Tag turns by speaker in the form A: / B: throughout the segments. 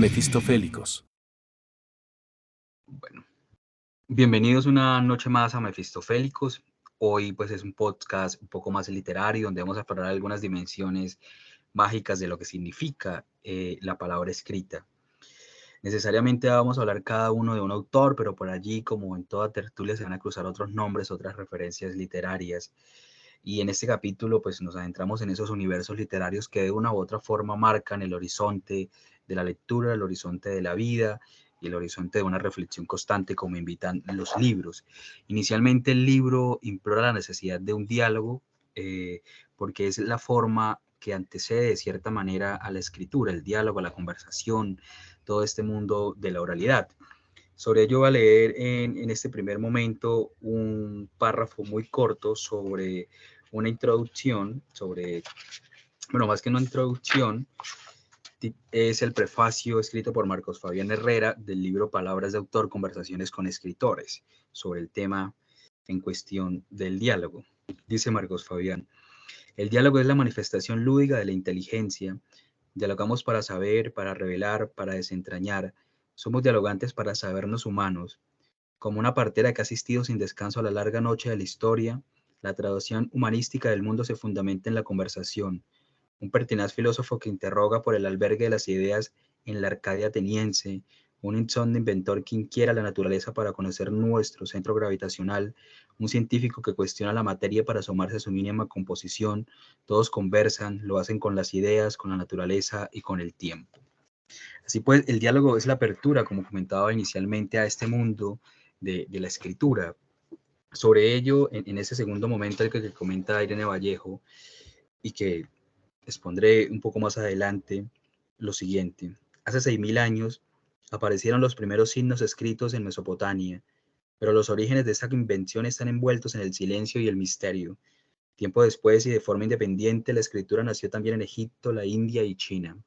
A: Mefistofélicos.
B: Bueno, bienvenidos una noche más a Mefistofélicos. Hoy pues es un podcast un poco más literario donde vamos a explorar algunas dimensiones mágicas de lo que significa la palabra escrita. Necesariamente vamos a hablar cada uno de un autor, pero por allí, como en toda tertulia, se van a cruzar otros nombres, otras referencias literarias. Y en este capítulo pues nos adentramos en esos universos literarios que de una u otra forma marcan el horizonte de la lectura, el horizonte de la vida y el horizonte de una reflexión constante como invitan los libros. Inicialmente el libro implora la necesidad de un diálogo porque es la forma que antecede de cierta manera a la escritura, el diálogo, la conversación, todo este mundo de la oralidad. Sobre ello voy a leer en este primer momento un párrafo muy corto sobre una introducción, bueno, más que una introducción, es el prefacio escrito por Marcos Fabián Herrera del libro Palabras de Autor, Conversaciones con Escritores, sobre el tema en cuestión del diálogo. Dice Marcos Fabián: el diálogo es la manifestación lúdica de la inteligencia. Dialogamos para saber, para revelar, para desentrañar. Somos dialogantes para sabernos humanos. Como una partera que ha asistido sin descanso a la larga noche de la historia, la traducción humanística del mundo se fundamenta en la conversación. Un pertinaz filósofo que interroga por el albergue de las ideas en la Arcadia ateniense, un insomnio inventor que inquiera la naturaleza para conocer nuestro centro gravitacional, un científico que cuestiona la materia para asomarse a su mínima composición, todos conversan, lo hacen con las ideas, con la naturaleza y con el tiempo. Así pues, el diálogo es la apertura, como comentaba inicialmente, a este mundo de la escritura. Sobre ello, en ese segundo momento el que comenta Irene Vallejo y que expondré un poco más adelante, lo siguiente. Hace 6.000 años aparecieron los primeros signos escritos en Mesopotamia, pero los orígenes de esta invención están envueltos en el silencio y el misterio. Tiempo después y de forma independiente, la escritura nació también en Egipto, la India y China.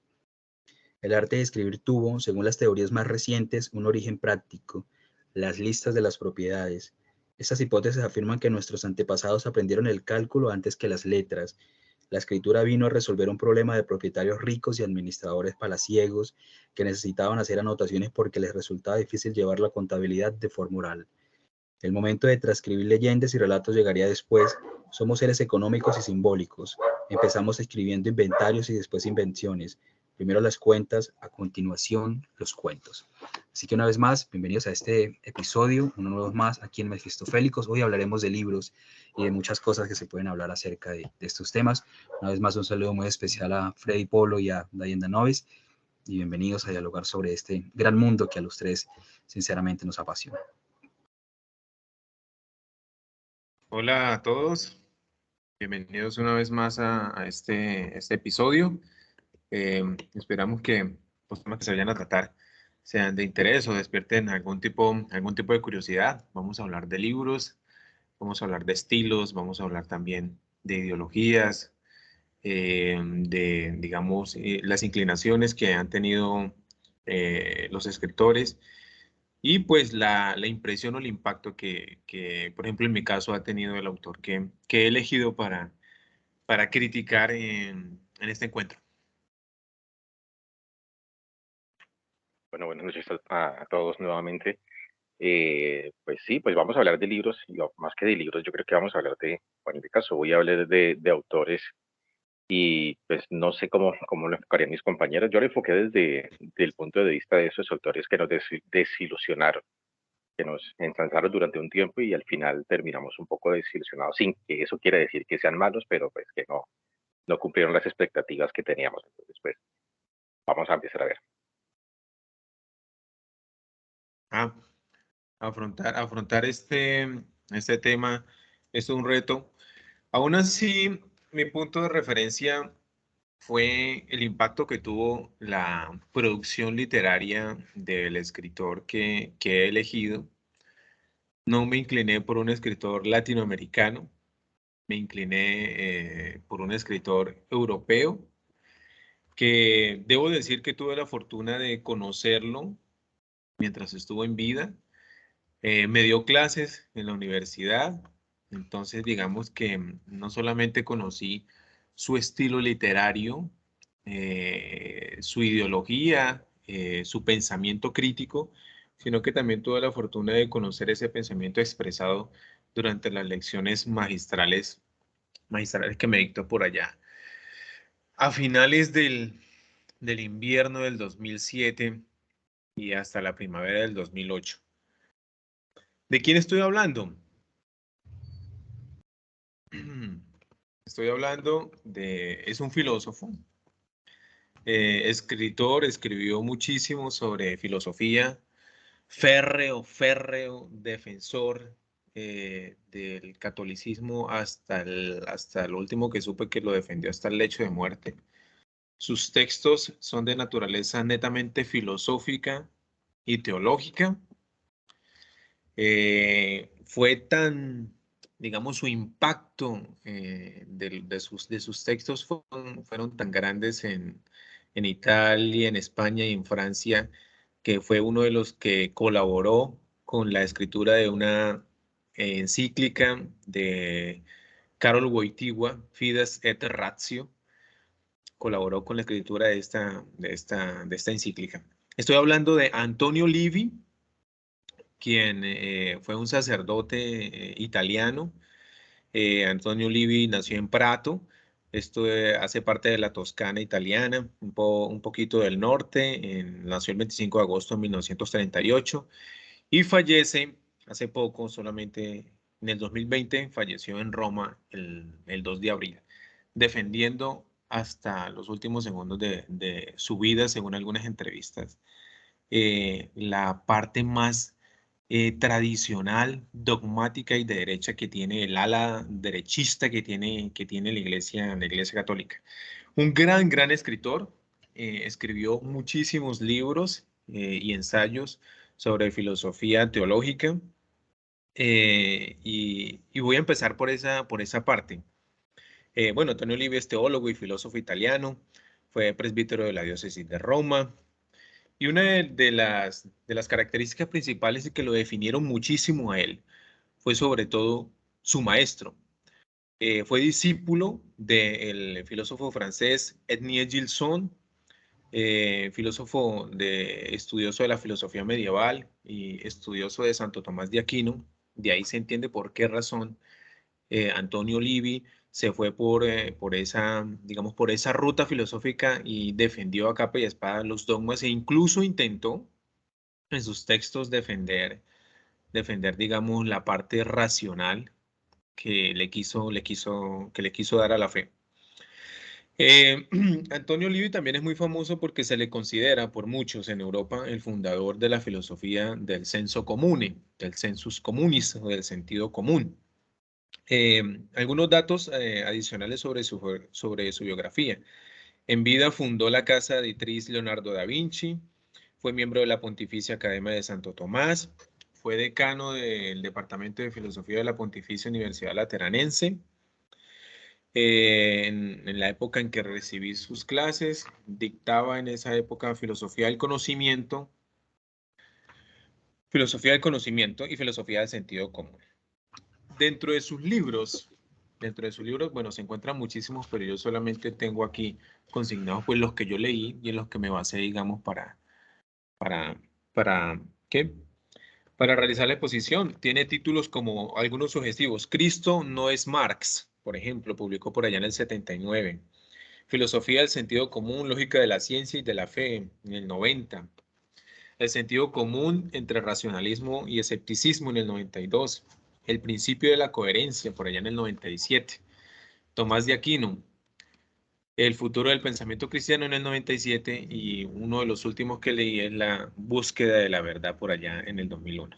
B: El arte de escribir tuvo, según las teorías más recientes, un origen práctico: las listas de las propiedades. Estas hipótesis afirman que nuestros antepasados aprendieron el cálculo antes que las letras. La escritura vino a resolver un problema de propietarios ricos y administradores palaciegos que necesitaban hacer anotaciones porque les resultaba difícil llevar la contabilidad de forma oral. El momento de transcribir leyendas y relatos llegaría después. Somos seres económicos y simbólicos. Empezamos escribiendo inventarios y después invenciones. Primero las cuentas, a continuación los cuentos. Así que una vez más, bienvenidos a este episodio, uno más aquí en Mefistofélicos. Hoy hablaremos de libros y de muchas cosas que se pueden hablar acerca de estos temas. Una vez más, un saludo muy especial a Freddy Polo y a Diana Novis. Y bienvenidos a dialogar sobre este gran mundo que a los tres, sinceramente, nos apasiona.
C: Hola a todos, bienvenidos una vez más a este episodio. Esperamos que los temas que se vayan a tratar sean de interés o despierten algún tipo de curiosidad. Vamos a hablar de libros, vamos a hablar de estilos, vamos a hablar también de ideologías, digamos, las inclinaciones que han tenido los escritores. Y pues la impresión o el impacto que, por ejemplo, en mi caso ha tenido el autor que he elegido para criticar en este encuentro.
D: Bueno, buenas noches a todos nuevamente. Pues sí, pues vamos a hablar de libros, y más que de libros, yo creo que vamos a hablar bueno, en mi caso voy a hablar de autores, y pues no sé cómo lo enfocarían mis compañeros. Yo lo enfoqué desde el punto de vista de esos autores que nos desilusionaron, que nos ensanzaron durante un tiempo y al final terminamos un poco desilusionados, sin que eso quiera decir que sean malos, pero pues que no cumplieron las expectativas que teníamos. Entonces, pues vamos a empezar a ver.
C: Afrontar este tema es un reto. Aún así, mi punto de referencia fue el impacto que tuvo la producción literaria del escritor que he elegido. No me incliné por un escritor latinoamericano, me incliné por un escritor europeo, que debo decir que tuve la fortuna de conocerlo mientras estuvo en vida. Me dio clases en la universidad, entonces digamos que no solamente conocí su estilo literario, su ideología su pensamiento crítico, sino que también tuve la fortuna de conocer ese pensamiento expresado durante las lecciones magistrales que me dictó por allá. A finales del invierno del 2007 y hasta la primavera del 2008. ¿De quién estoy hablando? Estoy hablando es un filósofo, escritor, escribió muchísimo sobre filosofía, férreo defensor del catolicismo hasta el último que supe que lo defendió hasta el lecho de muerte. Sus textos son de naturaleza netamente filosófica y teológica. Fue tan, digamos, su impacto de sus textos fueron tan grandes en Italia, en España y en Francia, que fue uno de los que colaboró con la escritura de una encíclica de Karol Wojtyła, Fides et Ratio. Colaboró con la escritura de esta encíclica. Estoy hablando de Antonio Livi, quien fue un sacerdote italiano. Antonio Livi nació en Prato. Esto hace parte de la Toscana italiana, un poquito del norte. Nació el 25 de agosto de 1938 y fallece hace poco, solamente en el 2020, falleció en Roma el 2 de abril, defendiendo hasta los últimos segundos de su vida, según algunas entrevistas, la parte más tradicional, dogmática y de derecha que tiene el ala derechista que tiene la Iglesia Católica. Un gran escritor, escribió muchísimos libros y ensayos sobre filosofía teológica, y voy a empezar por esa parte. Bueno, Antonio Livi es teólogo y filósofo italiano, fue presbítero de la diócesis de Roma, y una de las características principales y que lo definieron muchísimo a él fue sobre todo su maestro. Fue discípulo del filósofo francés Édouard Gilson, filósofo estudioso de la filosofía medieval y estudioso de Santo Tomás de Aquino. De ahí se entiende por qué razón Antonio Livi se fue por esa, digamos, por esa ruta filosófica y defendió a capa y espada los dogmas e incluso intentó en sus textos defender, digamos, la parte racional que le quiso dar a la fe. Antonio Livi también es muy famoso porque se le considera por muchos en Europa el fundador de la filosofía del senso comune, del sensus communis o del sentido común. Algunos datos adicionales sobre su biografía. En vida fundó la Casa Editriz Leonardo da Vinci, fue miembro de la Pontificia Academia de Santo Tomás, fue decano del Departamento de Filosofía de la Pontificia Universidad Lateranense. En la época en que recibí sus clases, dictaba en esa época filosofía del conocimiento y filosofía del sentido común. Dentro de sus libros, bueno, se encuentran muchísimos, pero yo solamente tengo aquí consignados pues los que yo leí y en los que me basé, digamos, ¿qué? Para realizar la exposición. Tiene títulos como algunos sugestivos. Cristo no es Marx, por ejemplo, publicó por allá en el 79. Filosofía del sentido común, lógica de la ciencia y de la fe, en el 90. El sentido común entre racionalismo y escepticismo, en el 92. El principio de la coherencia, por allá en el 97. Tomás de Aquino, El futuro del pensamiento cristiano, en el 97. Y uno de los últimos que leí es La búsqueda de la verdad, por allá en el 2001.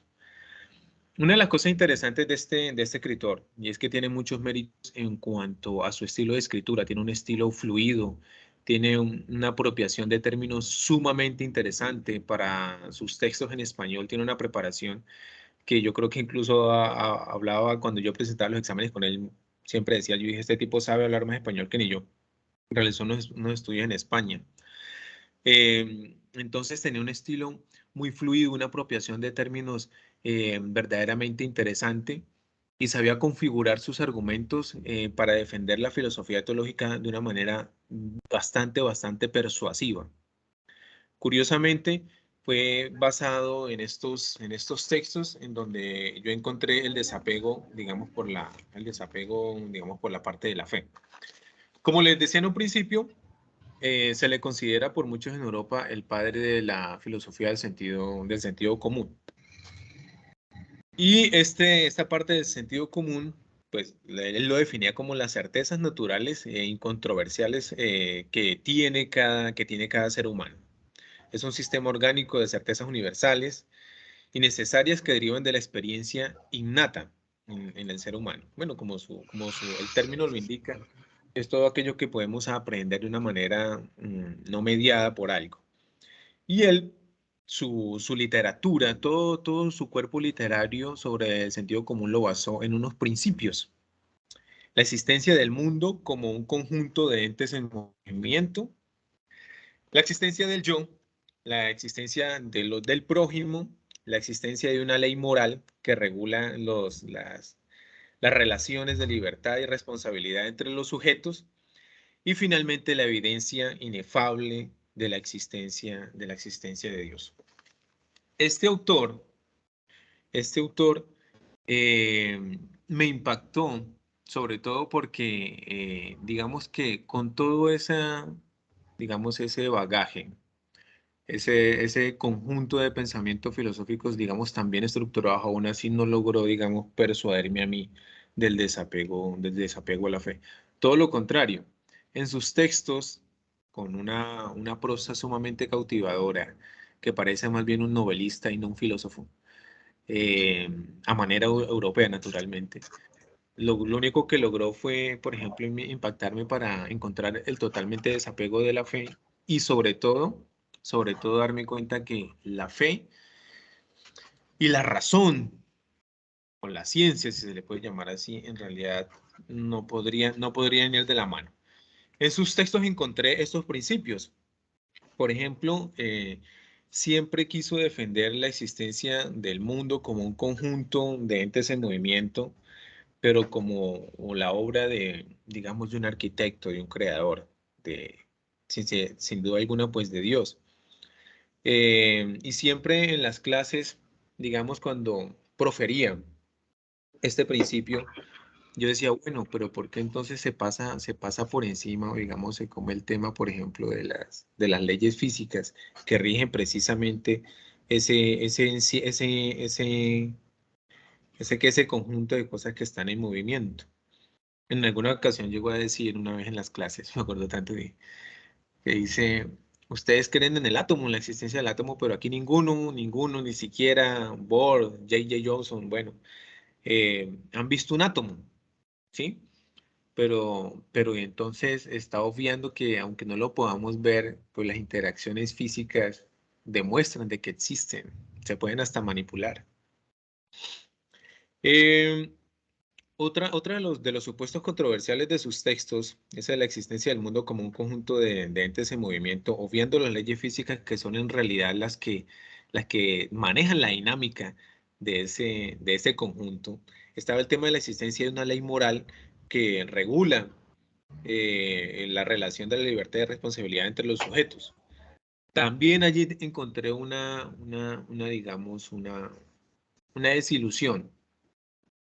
C: Una de las cosas interesantes de este escritor, y es que tiene muchos méritos en cuanto a su estilo de escritura, tiene un estilo fluido, tiene una apropiación de términos sumamente interesante para sus textos en español, tiene una preparación que yo creo que incluso hablaba cuando yo presentaba los exámenes con él, siempre decía, yo dije, este tipo sabe hablar más español que ni yo. Realizó unos estudios en España. Entonces tenía un estilo muy fluido, una apropiación de términos verdaderamente interesante y sabía configurar sus argumentos para defender la filosofía teológica de una manera bastante persuasiva. Curiosamente, fue basado en estos textos en donde yo encontré el desapego, digamos, por la parte de la fe. Como les decía en un principio, se le considera por muchos en Europa el padre de la filosofía del sentido común. Y esta parte del sentido común, pues él lo definía como las certezas naturales e incontroversiales que tiene cada ser humano. Es un sistema orgánico de certezas universales y necesarias que derivan de la experiencia innata en el ser humano. Bueno, el término lo indica, es todo aquello que podemos aprender de una manera no mediada por algo. Y él, su literatura, todo su cuerpo literario sobre el sentido común lo basó en unos principios. La existencia del mundo como un conjunto de entes en movimiento, la existencia del yo, la existencia del prójimo, la existencia de una ley moral que regula las relaciones de libertad y responsabilidad entre los sujetos, y finalmente la evidencia inefable de la existencia de Dios. Este autor me impactó, sobre todo porque, digamos que con todo ese bagaje, ese conjunto de pensamientos filosóficos, digamos, también estructurados, aún así no logró, digamos, persuadirme a mí del desapego a la fe. Todo lo contrario, en sus textos, con una prosa sumamente cautivadora, que parece más bien un novelista y no un filósofo, a manera europea, naturalmente. Lo único que logró fue, por ejemplo, impactarme para encontrar el totalmente desapego de la fe y sobre todo darme cuenta que la fe y la razón, o la ciencia, si se le puede llamar así, en realidad no podrían ir de la mano. En sus textos encontré estos principios. Por ejemplo, siempre quiso defender la existencia del mundo como un conjunto de entes en movimiento, pero como la obra digamos, de un arquitecto, de un creador, sin duda alguna, pues de Dios. Y siempre en las clases, digamos, cuando profería este principio, yo decía, bueno, pero ¿por qué entonces se pasa por encima, o digamos, se come el tema, por ejemplo, de las leyes físicas que rigen precisamente ese conjunto de cosas que están en movimiento? En alguna ocasión llegó a decir una vez en las clases, me acuerdo tanto que dice, ustedes creen en el átomo, en la existencia del átomo, pero aquí ninguno, ni siquiera Bohr, J.J. Johnson, bueno, han visto un átomo, ¿sí? Pero entonces está obviando que aunque no lo podamos ver, pues las interacciones físicas demuestran de que existen, se pueden hasta manipular. Otra de los supuestos controversiales de sus textos es la existencia del mundo como un conjunto de entes en movimiento, obviando las leyes físicas que son en realidad las que manejan la dinámica de ese conjunto. Estaba el tema de la existencia de una ley moral que regula la relación de la libertad y responsabilidad entre los sujetos. También allí encontré digamos, una desilusión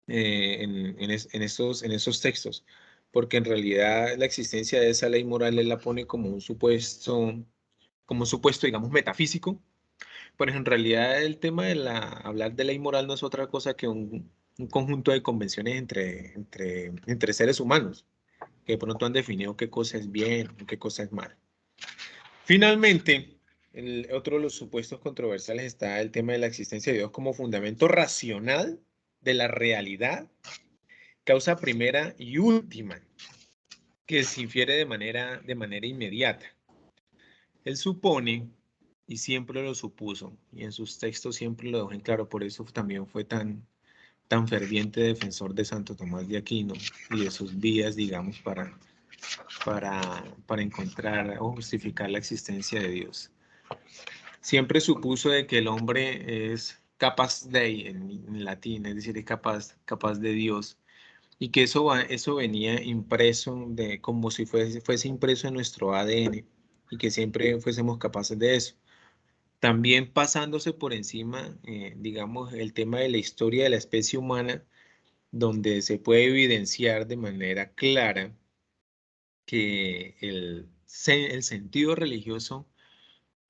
C: en esos textos, porque en realidad la existencia de esa ley moral él la pone como un supuesto, digamos, metafísico, pero en realidad el tema de hablar de ley moral no es otra cosa que un conjunto de convenciones entre seres humanos, que de pronto han definido qué cosa es bien o qué cosa es mal. Finalmente, otro de los supuestos controversiales está el tema de la existencia de Dios como fundamento racional de la realidad, causa primera y última, que se infiere de manera inmediata. Él supone, y siempre lo supuso, y en sus textos siempre lo dejó en claro, por eso también fue tan ferviente defensor de Santo Tomás de Aquino y de sus vidas, digamos, para encontrar o justificar la existencia de Dios. Siempre supuso de que el hombre es capaz de, en latín, es decir, es capaz de Dios, y que eso venía impreso como si fuese impreso en nuestro ADN, y que siempre fuésemos capaces de eso. también pasándose por encima, digamos, el tema de la historia de la especie humana, donde se puede evidenciar de manera clara que el sentido religioso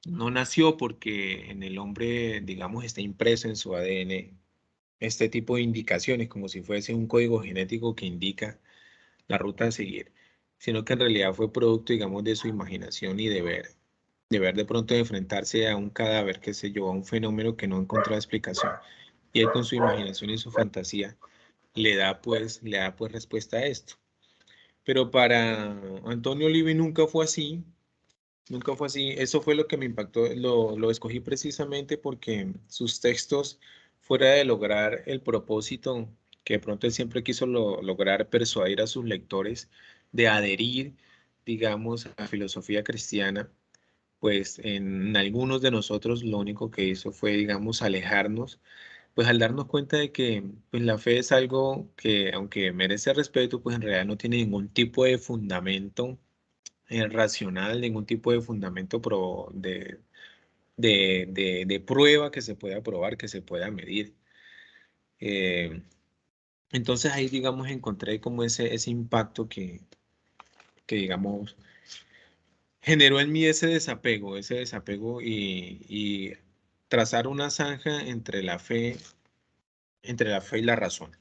C: no nació porque en el hombre, digamos, está impreso en su ADN este tipo de indicaciones, como si fuese un código genético que indica la ruta a seguir, sino que en realidad fue producto, digamos, de su imaginación y de ver de pronto enfrentarse a un cadáver, qué sé yo, a un fenómeno que no encontraba explicación. Y él con su imaginación y su fantasía le da pues respuesta a esto. Pero para Antonio Olivi nunca fue así, nunca fue así. Eso fue lo que me impactó. Lo escogí precisamente porque sus textos, fuera de lograr el propósito que de pronto él siempre quiso lograr, persuadir a sus lectores de adherir, digamos, a la filosofía cristiana, pues en algunos de nosotros lo único que hizo fue, digamos, alejarnos, pues al darnos cuenta de que pues, la fe es algo que, aunque merece respeto, pues en realidad no tiene ningún tipo de fundamento racional, ningún tipo de fundamento de prueba que se pueda probar, que se pueda medir. Eh, entonces ahí, digamos, encontré como ese impacto que, digamos, generó en mí ese desapego y trazar una zanja entre la fe y la razón.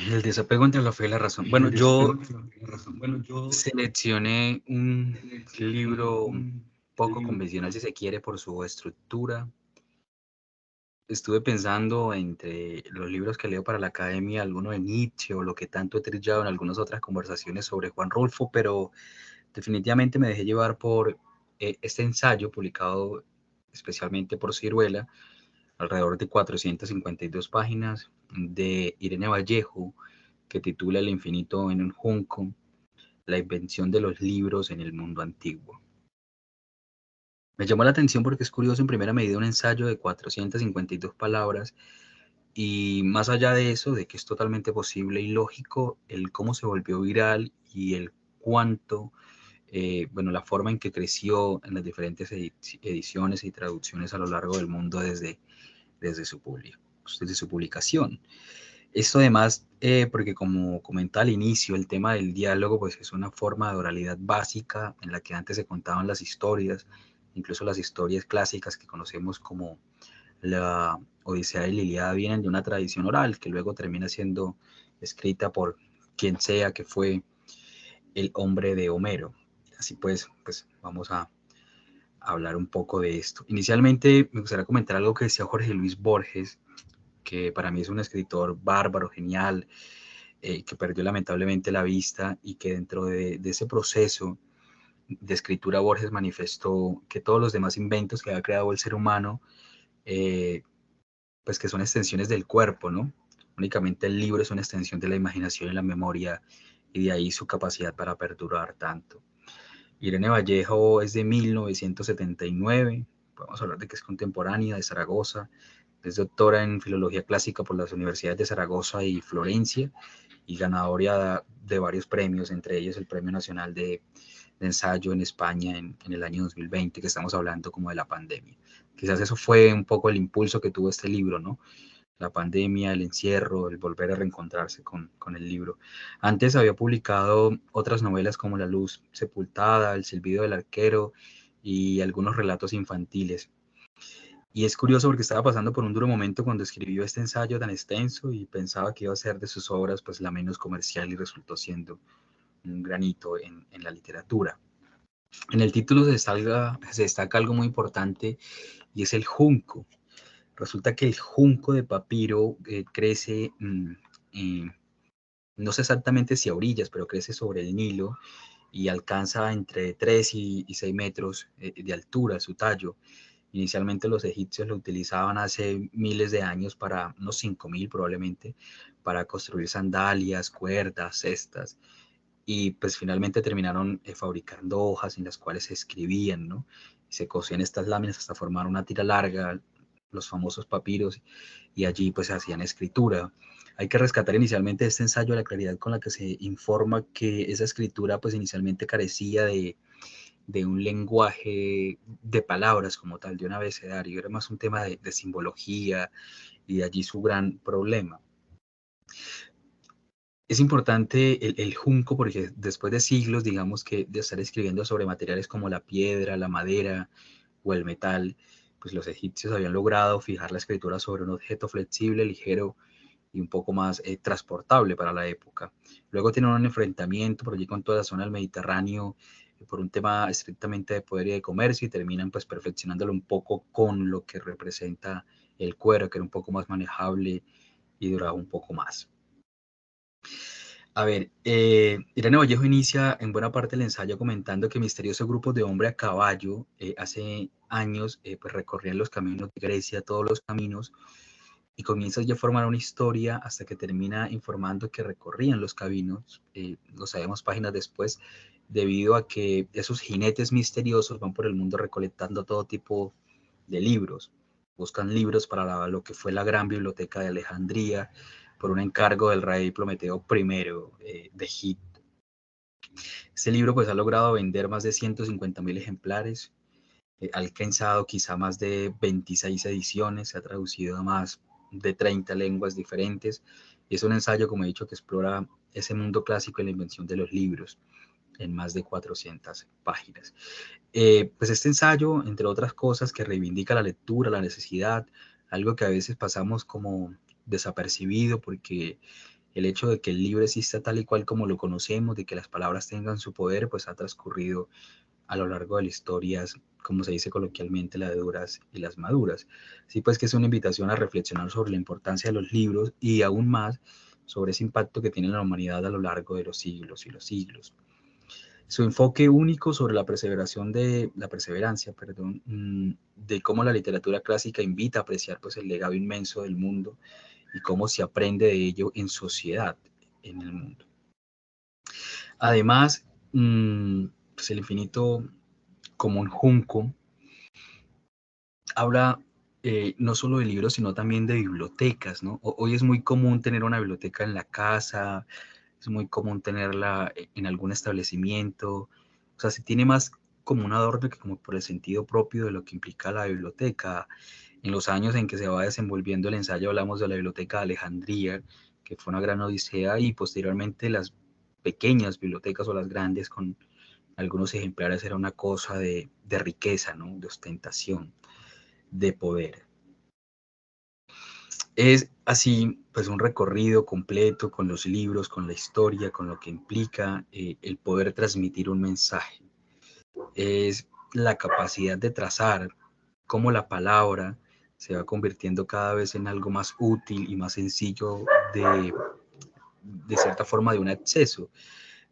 B: El desapego entre la fe y la razón. Bueno, yo seleccioné un libro poco convencional, si se quiere, por su estructura. Estuve pensando entre los libros que leo para la academia, alguno de Nietzsche o lo que tanto he trillado en algunas otras conversaciones sobre Juan Rulfo, pero definitivamente me dejé llevar por este ensayo publicado especialmente por Ciruela, alrededor de 452 páginas, de Irene Vallejo, que titula El infinito en un junco, la invención de los libros en el mundo antiguo. Me llamó la atención porque es curioso, en primera medida, un ensayo de 452 palabras y más allá de eso, de que es totalmente posible y lógico, el cómo se volvió viral y el cuánto, bueno, la forma en que creció en las diferentes ediciones y traducciones a lo largo del mundo desde su publicación. Esto además, porque como comentaba al inicio, el tema del diálogo pues es una forma de oralidad básica en la que antes se contaban las historias, incluso las historias clásicas que conocemos como la Odisea y la Ilíada vienen de una tradición oral que luego termina siendo escrita por quien sea que fue el hombre de Homero. Así pues vamos a hablar un poco de esto. Inicialmente me gustaría comentar algo que decía Jorge Luis Borges, que para mí es un escritor bárbaro, genial, que perdió lamentablemente la vista y que dentro de ese proceso de escritura Borges manifestó que todos los demás inventos que había creado el ser humano, pues que son extensiones del cuerpo, ¿no? Únicamente el libro es una extensión de la imaginación y la memoria y de ahí su capacidad para perdurar tanto. Irene Vallejo es de 1979, podemos hablar de que es contemporánea de Zaragoza, es doctora en Filología Clásica por las universidades de Zaragoza y Florencia y ganadora de varios premios, entre ellos el Premio Nacional de Ensayo en España en el año 2020, que estamos hablando como de la pandemia. Quizás eso fue un poco el impulso que tuvo este libro, ¿no? La pandemia, el encierro, el volver a reencontrarse con el libro. Antes había publicado otras novelas como La luz sepultada, El silbido del arquero y algunos relatos infantiles. Y es curioso porque estaba pasando por un duro momento cuando escribió este ensayo tan extenso y pensaba que iba a ser de sus obras pues la menos comercial y resultó siendo un granito en la literatura. En el título se destaca algo muy importante y es el junco. Resulta que el junco de papiro crece, no sé exactamente si a orillas, pero crece sobre el Nilo y alcanza entre 3 y 6 metros de altura su tallo. Inicialmente los egipcios lo utilizaban hace miles de años para, unos 5000 probablemente, para construir sandalias, cuerdas, cestas. Y pues finalmente terminaron fabricando hojas en las cuales se escribían, ¿no? Y se cosían estas láminas hasta formar una tira larga, los famosos papiros, y allí pues hacían escritura. Hay que rescatar inicialmente este ensayo la claridad con la que se informa que esa escritura pues inicialmente carecía de un lenguaje de palabras como tal, de un abecedario, era más un tema de simbología, y de allí su gran problema. Es importante el junco porque después de siglos, digamos que de estar escribiendo sobre materiales como la piedra, la madera o el metal, pues los egipcios habían logrado fijar la escritura sobre un objeto flexible, ligero y un poco más transportable para la época. Luego tienen un enfrentamiento por allí con toda la zona del Mediterráneo por un tema estrictamente de poder y de comercio, y terminan pues perfeccionándolo un poco con lo que representa el cuero, que era un poco más manejable y duraba un poco más. A ver, Irene Vallejo inicia en buena parte el ensayo comentando que misteriosos grupos de hombres a caballo hace años pues recorrían los caminos de Grecia, todos los caminos, y comienza ya a formar una historia hasta que termina informando que recorrían los caminos, lo sabemos páginas después, debido a que esos jinetes misteriosos van por el mundo recolectando todo tipo de libros. Buscan libros para lo que fue la gran biblioteca de Alejandría, por un encargo del rey Prometeo I de Egipto. Este libro pues ha logrado vender más de 150.000 ejemplares, ha alcanzado quizá más de 26 ediciones, se ha traducido a más de 30 lenguas diferentes, y es un ensayo, como he dicho, que explora ese mundo clásico de la invención de los libros en más de 400 páginas. Pues este ensayo, entre otras cosas, que reivindica la lectura, la necesidad, algo que a veces pasamos como desapercibido, porque el hecho de que el libro exista tal y cual como lo conocemos, de que las palabras tengan su poder, pues ha transcurrido a lo largo de la historia, como se dice coloquialmente, las duras y las maduras. Sí, pues que es una invitación a reflexionar sobre la importancia de los libros y aún más sobre ese impacto que tiene en la humanidad a lo largo de los siglos y los siglos. Su enfoque único sobre la perseverancia, de cómo la literatura clásica invita a apreciar pues el legado inmenso del mundo y cómo se aprende de ello en sociedad, en el mundo. Además, pues el infinito como un junco habla no solo de libros, sino también de bibliotecas, ¿no? Hoy es muy común tener una biblioteca en la casa, es muy común tenerla en algún establecimiento, o sea, se tiene más como un adorno que como por el sentido propio de lo que implica la biblioteca. En los años en que se va desenvolviendo el ensayo hablamos de la biblioteca de Alejandría, que fue una gran odisea, y posteriormente las pequeñas bibliotecas o las grandes con algunos ejemplares era una cosa de riqueza, ¿no? De ostentación, de poder. Es así, pues un recorrido completo con los libros, con la historia, con lo que implica el poder transmitir un mensaje. Es la capacidad de trazar cómo la palabra se va convirtiendo cada vez en algo más útil y más sencillo de cierta forma de un acceso.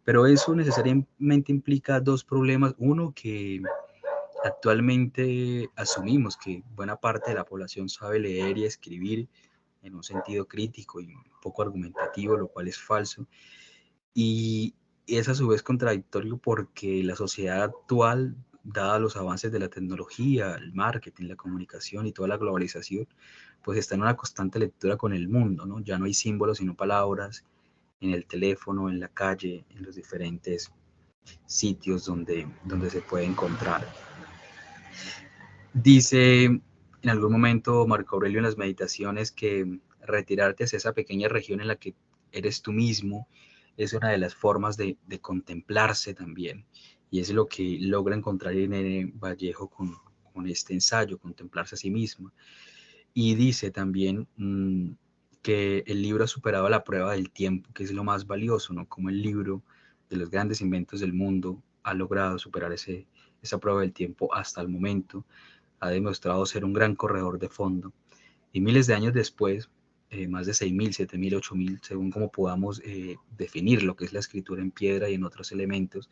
B: Pero eso necesariamente implica dos problemas. Uno, que actualmente asumimos que buena parte de la población sabe leer y escribir en un sentido crítico y un poco argumentativo, lo cual es falso. Y es a su vez contradictorio porque la sociedad actual, dada los avances de la tecnología, el marketing, la comunicación y toda la globalización, pues está en una constante lectura con el mundo, ¿no? Ya no hay símbolos sino palabras en el teléfono, en la calle, en los diferentes sitios donde se puede encontrar. Dice en algún momento Marco Aurelio en las meditaciones que retirarte hacia esa pequeña región en la que eres tú mismo es una de las formas de contemplarse también. Y es lo que logra encontrar Irene Vallejo con este ensayo, contemplarse a sí mismo. Y dice también que el libro ha superado la prueba del tiempo, que es lo más valioso, ¿no? Como el libro de los grandes inventos del mundo ha logrado superar esa prueba del tiempo hasta el momento, ha demostrado ser un gran corredor de fondo. Y miles de años después, más de 6.000, 7.000, 8.000, según como podamos definir lo que es la escritura en piedra y en otros elementos,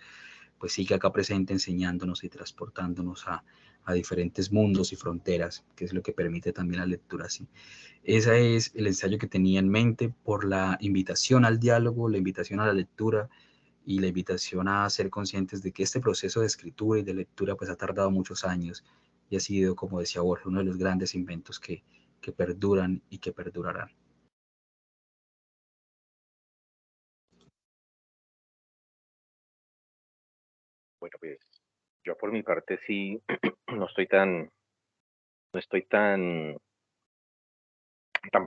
B: pues sigue acá presente enseñándonos y transportándonos a diferentes mundos y fronteras, que es lo que permite también la lectura así. Ese es el ensayo que tenía en mente por la invitación al diálogo, la invitación a la lectura y la invitación a ser conscientes de que este proceso de escritura y de lectura pues ha tardado muchos años y y ha sido, como decía Borges, uno de los grandes inventos que perduran y que perdurarán.
D: Bueno, pues yo por mi parte sí no estoy tan, no estoy tan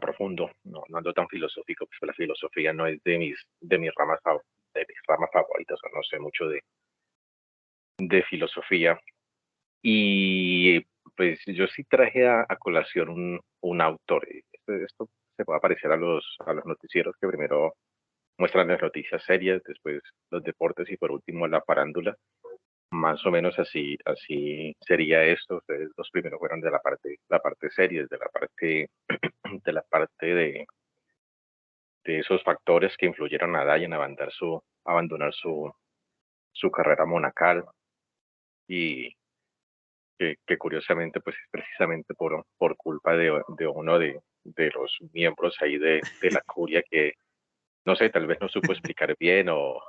D: profundo, no ando tan filosófico, pues la filosofía no es de mis ramas favoritas, o no sé mucho de filosofía. Y pues yo sí traje a colación un autor. Esto se puede parecer a los noticieros que primero muestran las noticias serias, después los deportes y por último la farándula. Más o menos así sería esto. Ustedes los primeros fueron de la parte seria, de la parte de esos factores que influyeron a Dai en abandonar su carrera monacal y que curiosamente pues es precisamente por culpa de uno de los miembros ahí de la curia que, no sé, tal vez no supo explicar bien o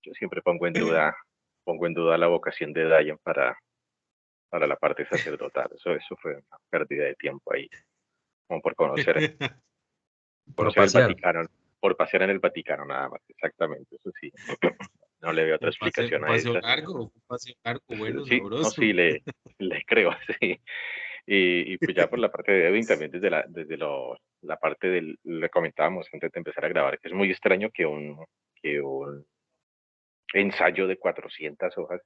D: yo siempre pongo en duda la vocación de Dayan para la parte sacerdotal. Eso fue una pérdida de tiempo ahí, como por
B: Por
D: conocer el
B: pasear.
D: Vaticano, por pasear en el Vaticano nada más, exactamente, eso sí. No le veo otra explicación a esa.
C: Un paseo largo, bueno,
D: Sí, no, sí,
C: sabroso.
D: le creo, sí. Y pues ya por la parte de Edwin, también la parte le comentábamos antes de empezar a grabar, que es muy extraño que un ensayo de 400 hojas,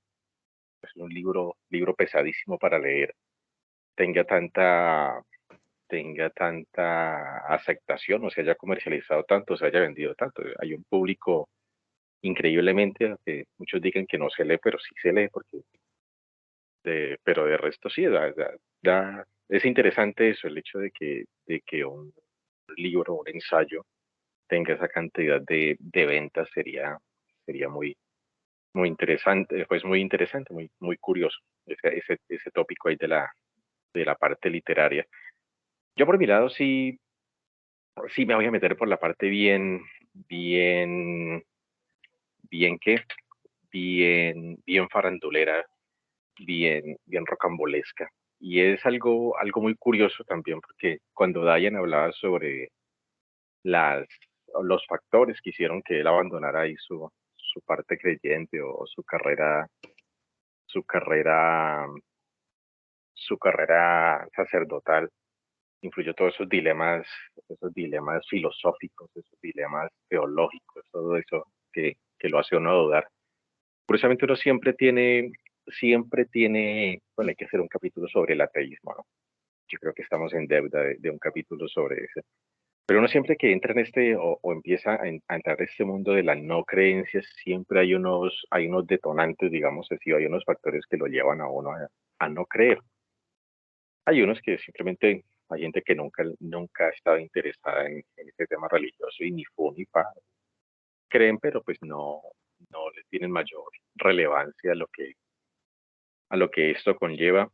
D: es un libro pesadísimo para leer, tenga tanta, tenga tanta aceptación, o se haya comercializado tanto, se haya vendido tanto. Hay un público increíblemente, aunque muchos digan que no se lee, pero sí se lee, pero de resto sí, es interesante eso, el hecho de que un libro, un ensayo, tenga esa cantidad de ventas sería muy interesante, pues muy interesante, muy curioso, ese tópico ahí de la parte literaria. Yo por mi lado sí me voy a meter por la parte bien, bien que, bien farandulera, bien rocambolesca. Y es algo muy curioso también, porque cuando Dayan hablaba sobre las, los factores que hicieron que él abandonara ahí su parte creyente o su carrera, su carrera sacerdotal, influyó todos esos dilemas filosóficos, esos dilemas teológicos, todo eso que lo hace uno dudar. Curiosamente uno siempre tiene, bueno, hay que hacer un capítulo sobre el ateísmo, ¿no? Yo creo que estamos en deuda de un capítulo sobre eso. Pero uno siempre que entra en o empieza a entrar en este mundo de las no creencias, siempre hay unos detonantes, digamos así, hay unos factores que lo llevan a uno a no creer. Hay unos que simplemente, hay gente que nunca ha estado interesada en este tema religioso y ni fu ni fa. Creen, pero pues no le tienen mayor relevancia a lo que esto conlleva.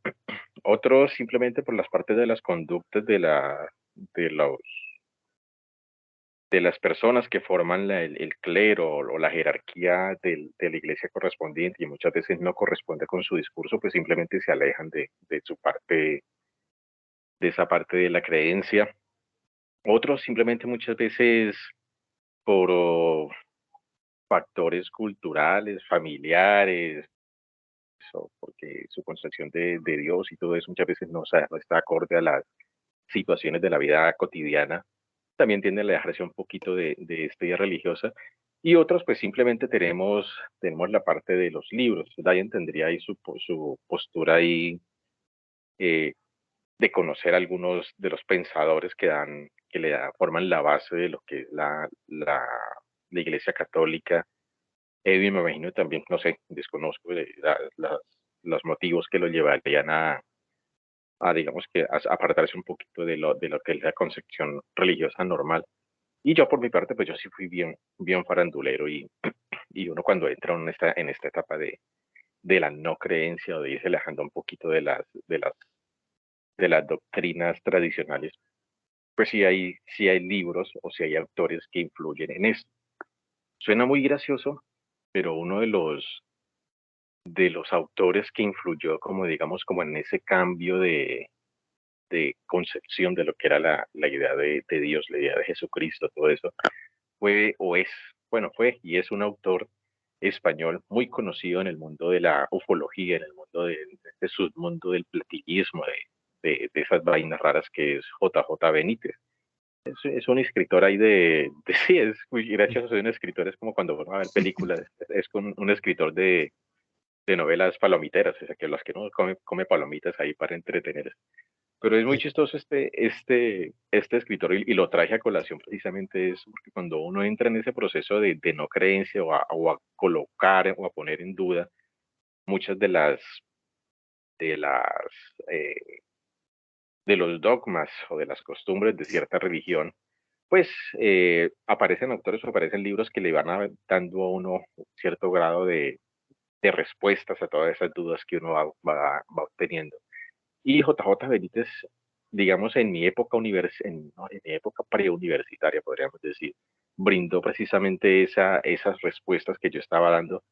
D: Otros simplemente por las partes de las conductas de los de las personas que forman el clero o la jerarquía de la iglesia correspondiente y muchas veces no corresponde con su discurso, pues simplemente se alejan de su parte, de esa parte de la creencia. Otros simplemente muchas veces por factores culturales, familiares, o porque su concepción de Dios y todo eso muchas veces no está acorde a las situaciones de la vida cotidiana, también tienden a alejarse un poquito de esta idea religiosa. Y otros, pues simplemente tenemos la parte de los libros. Dayan tendría ahí su postura ahí eh, de conocer algunos de los pensadores forman la base de lo que es la Iglesia Católica. Edwin, me imagino también, no sé, desconozco los motivos que lo llevarían digamos que, apartarse un poquito de lo que es la concepción religiosa normal. Y yo por mi parte, pues yo sí fui bien farandulero y uno cuando entra en esta etapa de la no creencia o de irse alejando un poquito de las doctrinas tradicionales, pues sí hay libros o sí hay autores que influyen en esto. Suena muy gracioso, pero uno de los autores que influyó como, digamos, como en ese cambio de concepción de lo que era la idea de Dios, la idea de Jesucristo, todo eso, fue o es, bueno, fue y es un autor español muy conocido en el mundo de la ufología, en el mundo de submundo del platillismo, de esas vainas raras que es JJ Benítez. Es un escritor ahí sí, es muy gracioso, soy un escritor, es como cuando van a ver películas, es con un escritor de novelas palomiteras, o sea, que las que no come palomitas ahí para entretener. Pero es muy chistoso este escritor y lo traje a colación precisamente es porque cuando uno entra en ese proceso de no creencia o a colocar o a poner en duda muchas de las eh, de los dogmas o de las costumbres de cierta religión, pues aparecen autores o aparecen libros que le van dando a uno cierto grado de respuestas a todas esas dudas que uno va obteniendo. Y JJ Benítez, digamos, en mi época no, en mi época preuniversitaria, podríamos decir, brindó precisamente esas respuestas que yo estaba dando.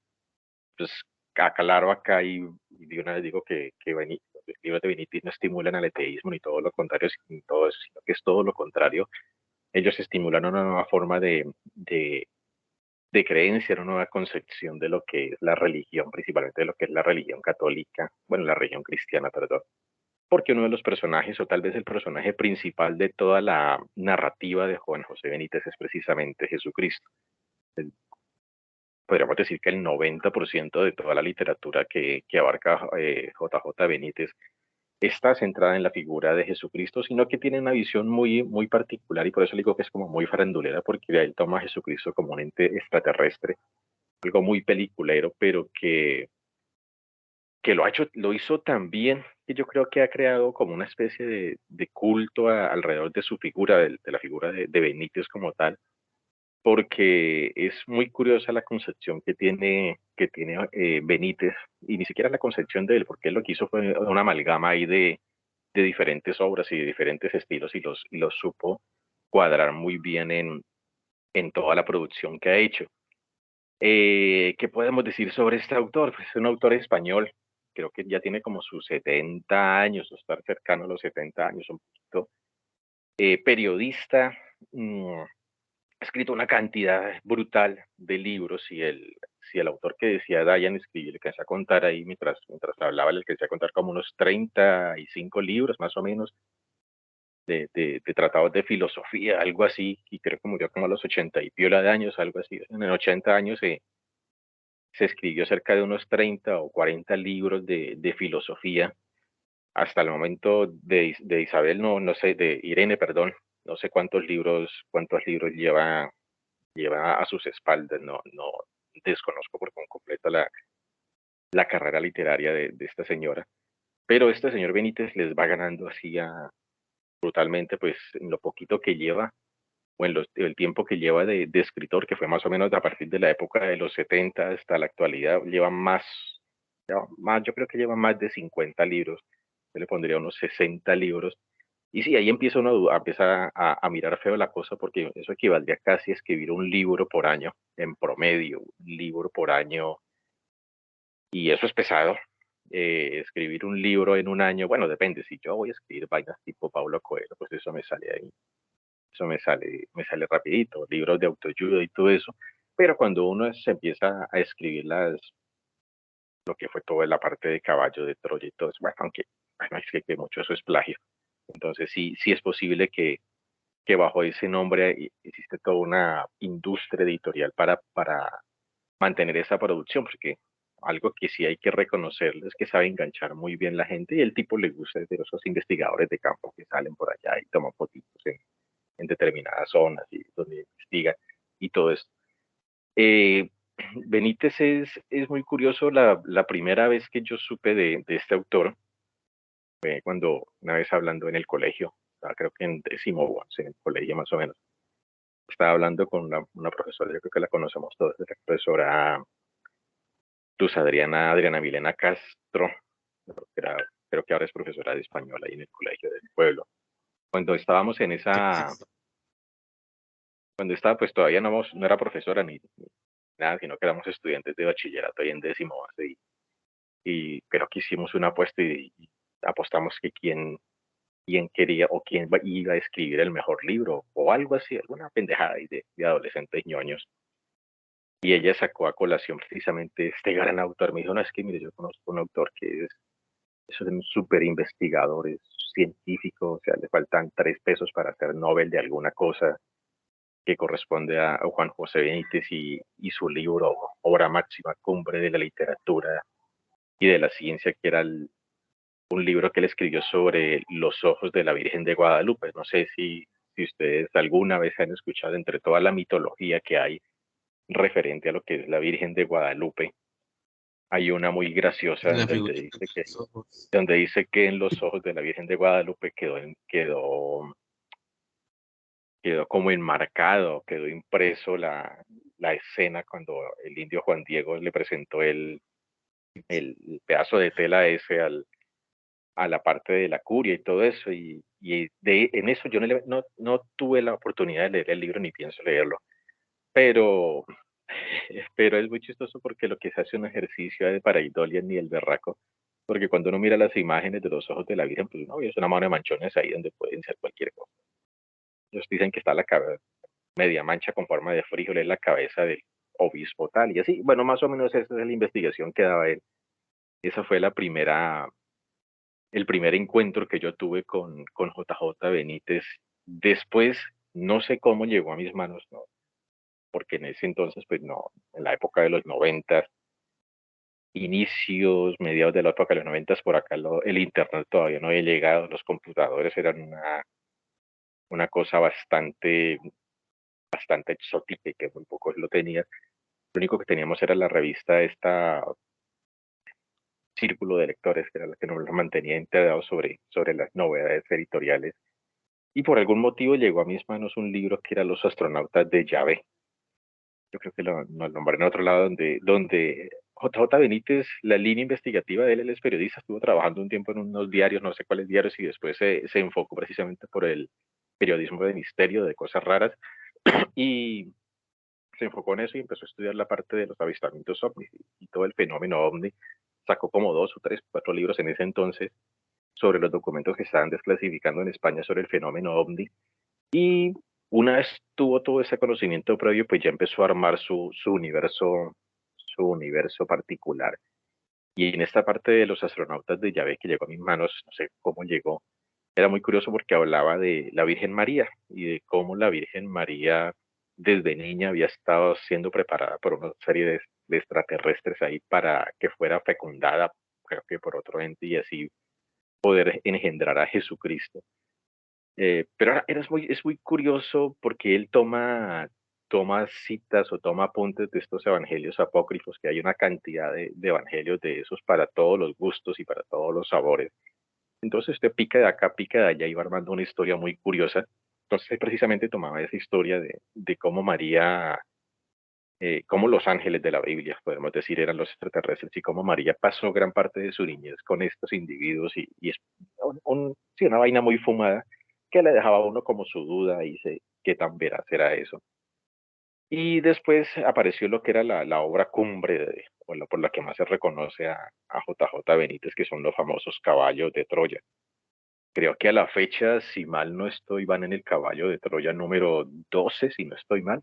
D: Pues aclaro acá y de una vez digo que los libros de Benítez no estimulan al ateísmo ni todo lo contrario, ni todo eso, sino que es todo lo contrario. Ellos estimulan una nueva forma de creencia, una nueva concepción de lo que es la religión, principalmente de lo que es la religión católica, bueno, la religión cristiana, perdón, porque uno de los personajes, o tal vez el personaje principal de toda la narrativa de Juan José Benítez es precisamente Jesucristo. Podríamos decir que el 90% de toda la literatura que abarca JJ Benítez está centrada en la figura de Jesucristo, sino que tiene una visión muy particular y por eso le digo que es como muy farandulera, porque él toma a Jesucristo como un ente extraterrestre, algo muy peliculero, pero que lo hizo tan bien que yo creo que ha creado como una especie de culto alrededor de su figura, de la figura de Benítez como tal, porque es muy curiosa la concepción que tiene Benítez, y ni siquiera la concepción de él, porque él lo que hizo fue una amalgama ahí de diferentes obras y de diferentes estilos y los supo cuadrar muy bien en toda la producción que ha hecho. ¿Qué podemos decir sobre este autor? Pues es un autor español, creo que ya tiene como sus 70 años, o estar cercano a los 70 años, un poquito. Periodista, ha escrito una cantidad brutal de libros y si el autor que decía Dayan escribió, le alcancé a contar ahí mientras hablaba, le alcancé a contar como unos 35 libros más o menos de tratados de filosofía, algo así, y creo que murió como a los 80 y piola de años, algo así. En los 80 años se escribió cerca de unos 30 o 40 libros de filosofía. Hasta el momento de Isabel, no sé, de Irene, perdón, no sé cuántos libros lleva a sus espaldas, no desconozco por completo la carrera literaria de esta señora, pero este señor Benítez les va ganando así brutalmente, pues en lo poquito que lleva, o en el tiempo que lleva de escritor, que fue más o menos a partir de la época de los 70 hasta la actualidad, yo creo que lleva más de 50 libros, yo le pondría unos 60 libros, y sí, ahí empieza uno empieza a mirar feo la cosa, porque eso equivaldría casi a escribir un libro por año, en promedio, un libro por año, y eso es pesado. Escribir un libro en un año, bueno, depende, si yo voy a escribir vainas tipo Paulo Coelho, pues eso me sale ahí, eso me sale rapidito, libros de autoayuda y todo eso, pero cuando uno se empieza a escribir lo que fue toda la parte de Caballo de Troya y todo eso, bueno, aunque bueno, es que mucho eso es plagio, entonces sí es posible que bajo ese nombre existe toda una industria editorial para mantener esa producción, porque algo que sí hay que reconocerles es que sabe enganchar muy bien la gente y el tipo le gusta de esos investigadores de campo que salen por allá y toman fotitos en determinadas zonas y donde investigan y todo esto. Eh, Benítez es muy curioso, la primera vez que yo supe de este autor fue cuando una vez hablando en el colegio, estaba creo que en décimo o once, en el colegio más o menos, estaba hablando con una profesora, yo creo que la conocemos todos, la profesora Luz Adriana Milena Castro, creo que ahora es profesora de español ahí en el colegio del pueblo. Cuando estábamos en cuando estaba, pues todavía no era profesora ni nada, sino que éramos estudiantes de bachillerato ahí en décimo base y creo que hicimos una apuesta y apostamos que quién quería o iba a escribir el mejor libro o algo así, alguna pendejada ahí de adolescentes ñoños. Y ella sacó a colación precisamente este gran autor. Me dijo, no, es que mire, yo conozco un autor que es un súper investigador, es científico, o sea, le faltan 3 pesos para ser Nobel de alguna cosa que corresponde a Juan José Benítez y su libro, obra máxima, cumbre de la literatura y de la ciencia, que era un libro que él escribió sobre los ojos de la Virgen de Guadalupe. No sé si ustedes alguna vez han escuchado entre toda la mitología que hay referente a lo que es la Virgen de Guadalupe. Hay una muy graciosa
C: La
D: donde
C: figura de
D: dice que,
C: los ojos.
D: donde dice que en los ojos de la Virgen de Guadalupe quedó como enmarcado, quedó impreso la escena cuando el indio Juan Diego le presentó el pedazo de tela ese a la parte de la curia y todo eso. En eso yo no tuve la oportunidad de leer el libro ni pienso leerlo, pero, pero es muy chistoso porque lo que se hace un ejercicio de pareidolia ni el berraco, porque cuando uno mira las imágenes de los ojos de la Virgen, pues no, es una mano de manchones ahí donde pueden ser cualquier cosa. Ellos dicen que está la media mancha con forma de frijol en la cabeza del obispo tal y así. Bueno, más o menos esa es la investigación que daba él. Esa fue el primer encuentro que yo tuve con JJ Benítez. Después, no sé cómo llegó a mis manos, ¿no? Porque en ese entonces, pues no, en la época de los 90, inicios, mediados de la época de los 90, por acá el internet todavía no había llegado, los computadores eran una cosa bastante exótica y que muy pocos lo tenían. Lo único que teníamos era la revista esta Círculo de Lectores, que era la que nos mantenía enterados sobre las novedades editoriales. Y por algún motivo llegó a mis manos un libro que era Los astronautas de Yahvé. Yo creo que lo nombré en otro lado donde JJ Benítez, la línea investigativa de él es periodista, estuvo trabajando un tiempo en unos diarios, no sé cuáles diarios, y después se enfocó precisamente por el periodismo de misterio, de cosas raras, y se enfocó en eso y empezó a estudiar la parte de los avistamientos ovnis y todo el fenómeno ovni. Sacó como 2 o 3, 4 libros en ese entonces sobre los documentos que estaban desclasificando en España sobre el fenómeno ovni. Y una vez tuvo todo ese conocimiento previo, pues ya empezó a armar su universo particular. Y en esta parte de los astronautas de Yahvé que llegó a mis manos, no sé cómo llegó, era muy curioso porque hablaba de la Virgen María y de cómo la Virgen María desde niña había estado siendo preparada por una serie de extraterrestres ahí para que fuera fecundada, creo que por otro ente, y así poder engendrar a Jesucristo. Pero es muy curioso porque él toma citas o toma apuntes de estos evangelios apócrifos, que hay una cantidad de evangelios de esos para todos los gustos y para todos los sabores. Entonces usted pica de acá, pica de allá y va armando una historia muy curiosa. Entonces él precisamente tomaba esa historia de cómo María, cómo los ángeles de la Biblia, podemos decir, eran los extraterrestres y cómo María pasó gran parte de su niñez con estos individuos y es sí, una vaina muy fumada que le dejaba a uno como su duda y dice, ¿qué tan veraz era eso? Y después apareció lo que era la obra cumbre por la que más se reconoce a JJ Benítez, que son los famosos caballos de Troya. Creo que a la fecha, si mal no estoy, van en el caballo de Troya número 12, si no estoy mal.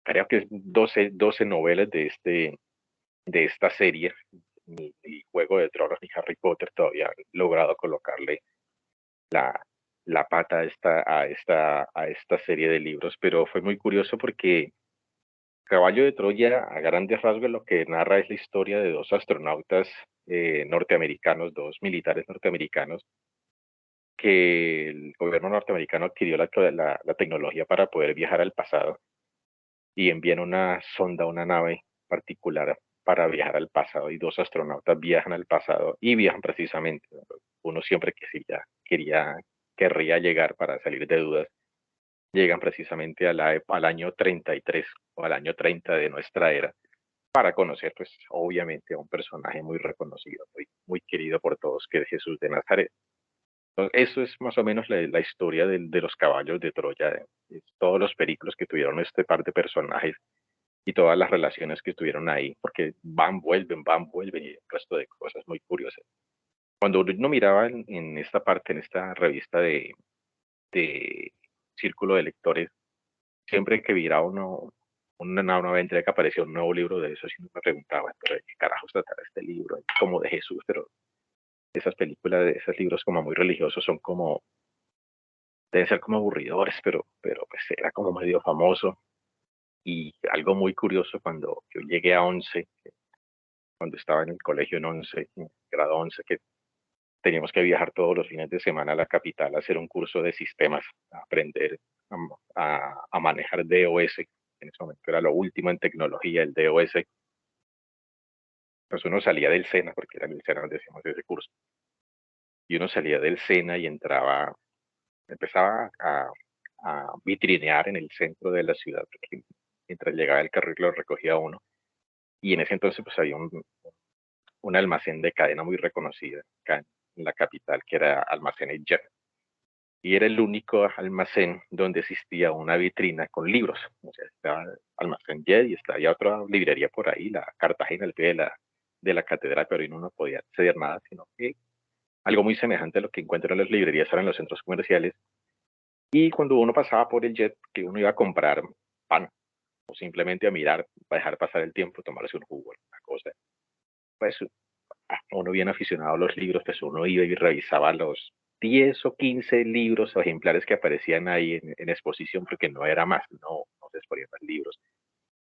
D: Creo que es 12 novelas de esta serie. Ni Juego de Tronos ni Harry Potter todavía han logrado colocarle la, la pata a esta serie de libros, pero fue muy curioso porque Caballo de Troya, a grandes rasgos, lo que narra es la historia de 2 astronautas norteamericanos, 2 militares norteamericanos, que el gobierno norteamericano adquirió la tecnología para poder viajar al pasado y envían una sonda, una nave particular para viajar al pasado y 2 astronautas viajan al pasado y viajan precisamente, uno siempre que sí ya querría llegar para salir de dudas, llegan precisamente al año 33 o al año 30 de nuestra era para conocer pues obviamente a un personaje muy reconocido, muy querido por todos, que es Jesús de Nazaret. Entonces, eso es más o menos la historia de los caballos de Troya, todos los periplos que tuvieron este par de personajes y todas las relaciones que estuvieron ahí, porque van, vuelven y el resto de cosas muy curiosas. Cuando uno miraba en esta parte, en esta revista de Círculo de Lectores, siempre que miraba una entrega que aparecía un nuevo libro de eso, siempre me preguntaba, ¿pero de qué carajos tratará este libro? Como de Jesús, pero esas películas, de esos libros como muy religiosos son como, deben ser como aburridores, pero pues era como medio famoso. Y algo muy curioso cuando yo llegué a 11, cuando estaba en el colegio en 11, en grado 11, que teníamos que viajar todos los fines de semana a la capital a hacer un curso de sistemas, a aprender a manejar DOS. En ese momento era lo último en tecnología, el DOS. Pues uno salía del SENA, porque era en el SENA donde hacíamos ese curso, y uno salía del SENA y empezaba a vitrinear en el centro de la ciudad, porque mientras llegaba el carril lo recogía uno. Y en ese entonces pues había un almacén de cadena muy reconocida acá en la capital, que era Almacenes Jet. Y era el único almacén donde existía una vitrina con libros. O sea, estaba Almacén Jet y había otra librería por ahí, la Cartagena, al pie de la catedral, pero ahí uno no podía acceder nada, sino que algo muy semejante a lo que encuentran las librerías ahora en los centros comerciales. Y cuando uno pasaba por el Jet, que uno iba a comprar pan o simplemente a mirar, para dejar pasar el tiempo, tomarse un jugo, una cosa, pues uno bien aficionado a los libros, pues uno iba y revisaba los 10 o 15 libros o ejemplares que aparecían ahí en exposición, porque no era más, no se exponían más libros.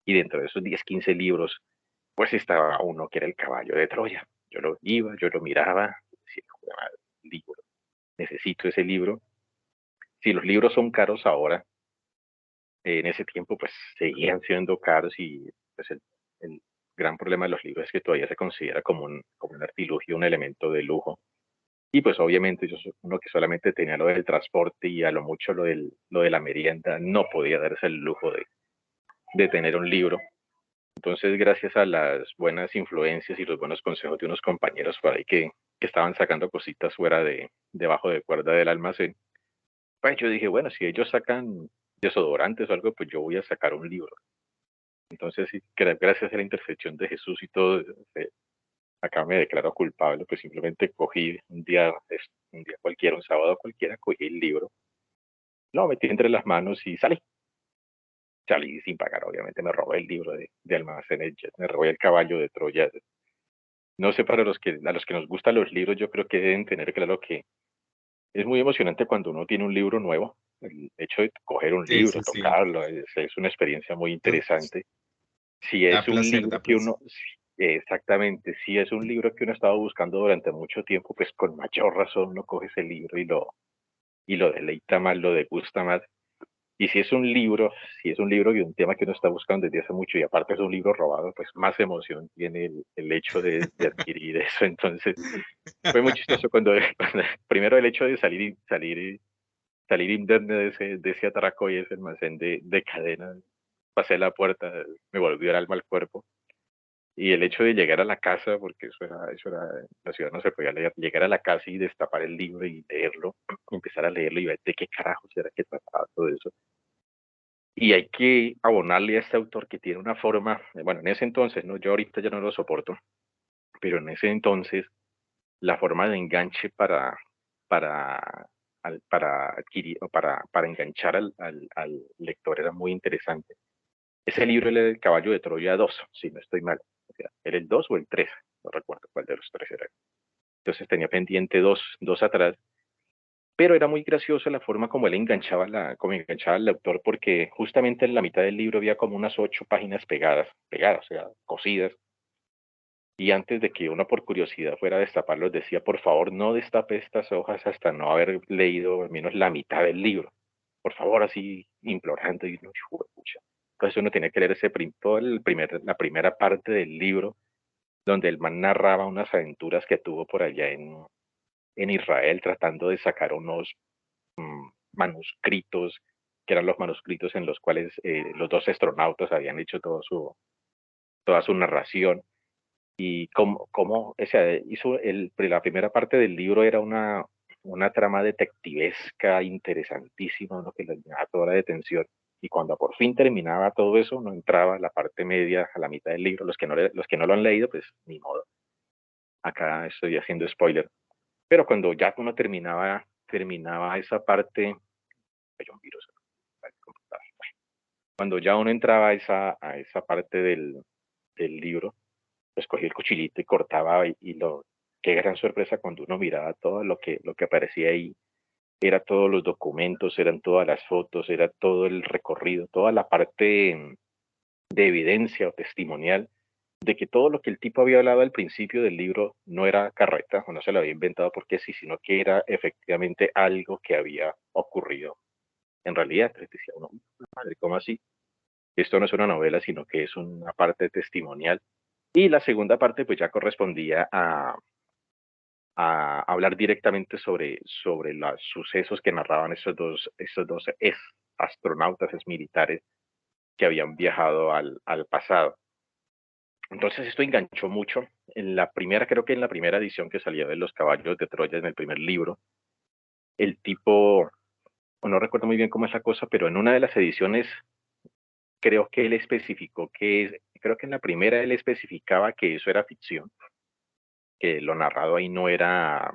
D: Y dentro de esos 10, 15 libros, pues estaba uno que era el caballo de Troya. Yo lo miraba, decía, "Joder, madre, libro, necesito ese libro". Si los libros son caros ahora, en ese tiempo pues seguían siendo caros y pues el gran problema de los libros es que todavía se considera como un artilugio, un elemento de lujo. Y pues obviamente yo soy uno que solamente tenía lo del transporte y a lo mucho lo de la merienda, no podía darse el lujo de tener un libro. Entonces, gracias a las buenas influencias y los buenos consejos de unos compañeros por ahí que estaban sacando cositas fuera debajo de cuerda del almacén, pues yo dije, bueno, si ellos sacan desodorantes o algo, pues yo voy a sacar un libro. Entonces, sí, gracias a la intercesión de Jesús y todo, acá me declaro culpable, pues simplemente cogí un día cualquiera, un sábado cualquiera, cogí el libro, lo metí entre las manos y salí. Salí sin pagar, obviamente me robé el libro de Almacenes Jet, me robé el caballo de Troya. No sé, a los que nos gustan los libros, yo creo que deben tener claro que es muy emocionante cuando uno tiene un libro nuevo. El hecho de coger un
C: Sí,
D: libro,
C: sí, sí.
D: tocarlo, es una experiencia muy
C: Da
D: interesante. Si
C: da
D: es un
C: placer,
D: libro
C: da
D: que
C: placer.
D: uno, exactamente, si es un libro que uno ha estado buscando durante mucho tiempo, pues con mayor razón uno coge ese libro y lo deleita más, lo degusta más. Y si es un libro y un tema que uno está buscando desde hace mucho y aparte es un libro robado, pues más emoción tiene el hecho de adquirir eso. Entonces, fue muy chistoso primero el hecho de salir indemne de ese atraco y ese almacén de cadena. Pasé la puerta, me volvió el alma al cuerpo. Y el hecho de llegar a la casa, porque en la ciudad no se podía leer, llegar a la casa y destapar el libro y leerlo, empezar a leerlo y ver de qué carajo era que trataba todo eso. Y hay que abonarle a este autor que tiene una forma, bueno, en ese entonces, ¿no? Yo ahorita ya no lo soporto, pero en ese entonces la forma de enganche para, para adquirir o para enganchar al lector era muy interesante. Ese libro era el Caballo de Troya 2, si no estoy mal. O sea, era el 2 o el 3, no recuerdo cuál de los tres era. Entonces tenía pendiente dos atrás, pero era muy graciosa la forma como él como enganchaba al lector, porque justamente en la mitad del libro había como unas 8 páginas pegadas, o sea, cosidas. Y antes de que uno por curiosidad fuera a destaparlos, decía, por favor, no destape estas hojas hasta no haber leído al menos la mitad del libro. Por favor, así implorando. Y no, pucha. Entonces uno tenía que leer la primera parte del libro, donde el man narraba unas aventuras que tuvo por allá en Israel, tratando de sacar unos manuscritos, que eran los manuscritos en los cuales los dos astronautas habían hecho toda su narración. Y cómo o sea, la primera parte del libro era una trama detectivesca interesantísima, ¿no? Que le llamaba toda la atención. Y cuando por fin terminaba todo eso, no entraba la parte media a la mitad del libro. Los que no lo han leído, pues ni modo. Acá estoy haciendo spoiler. Pero cuando ya uno terminaba esa parte, hay un virus. Cuando ya uno entraba a esa parte del libro, pues cogí el cuchillito y cortaba qué gran sorpresa cuando uno miraba todo lo que aparecía ahí. Era todos los documentos, eran todas las fotos, era todo el recorrido, toda la parte de evidencia o testimonial de que todo lo que el tipo había hablado al principio del libro no era carreta o no se lo había inventado porque sí, sino que era efectivamente algo que había ocurrido en realidad. Entonces decía uno, madre, ¿cómo así? Esto no es una novela, sino que es una parte testimonial. Y la segunda parte pues ya correspondía a hablar directamente sobre los sucesos que narraban estos dos astronautas, militares que habían viajado al pasado. Entonces esto enganchó mucho. Creo que en la primera edición que salió de Los Caballos de Troya, en el primer libro, el tipo, no recuerdo muy bien cómo es la cosa, pero en una de las ediciones creo que él especificó creo que en la primera él especificaba que eso era ficción, que lo narrado ahí no era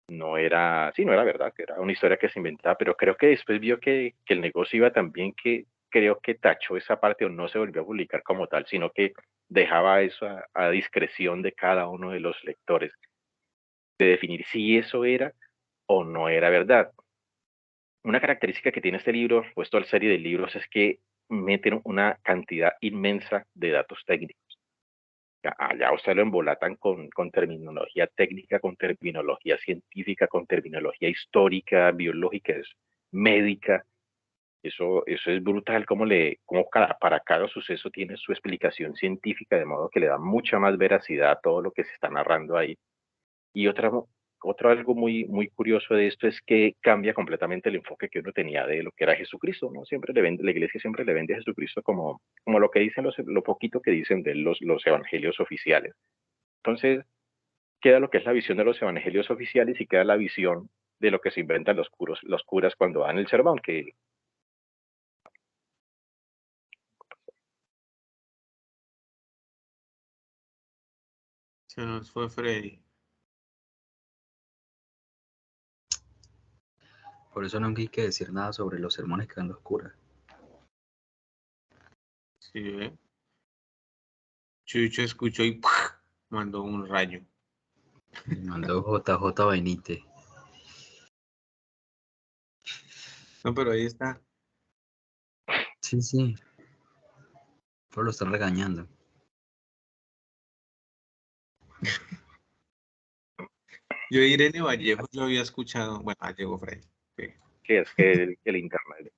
D: verdad, que era una historia que se inventaba, pero creo que después vio que el negocio iba tan bien que creo que tachó esa parte o no se volvió a publicar como tal, sino que dejaba eso a discreción de cada uno de los lectores, de definir si eso era o no era verdad. Una característica que tiene este libro, o esta serie de libros, es que meten una cantidad inmensa de datos técnicos. Allá usted lo embolatan con terminología técnica, con terminología científica, con terminología histórica, biológica, médica. Eso es brutal, para cada suceso tiene su explicación científica, de modo que le da mucha más veracidad a todo lo que se está narrando ahí. Y otro algo muy curioso de esto es que cambia completamente el enfoque que uno tenía de lo que era Jesucristo, ¿no? La iglesia siempre le vende a Jesucristo como lo que dicen lo poquito que dicen de los evangelios oficiales. Entonces, queda lo que es la visión de los evangelios oficiales y queda la visión de lo que se inventan los curas cuando dan el sermón, que
C: Se nos fue Freddy.
B: Por eso no hay que decir nada sobre los sermones que dan los curas.
C: Sí, ¿eh? Chucho escuchó y mandó un rayo.
B: Mandó JJ Benítez.
C: No, pero ahí está.
B: Sí, sí. Pero lo están regañando.
C: Yo Irene Vallejo, yo había escuchado, bueno, llegó Freddy. Sí.
D: es que el internet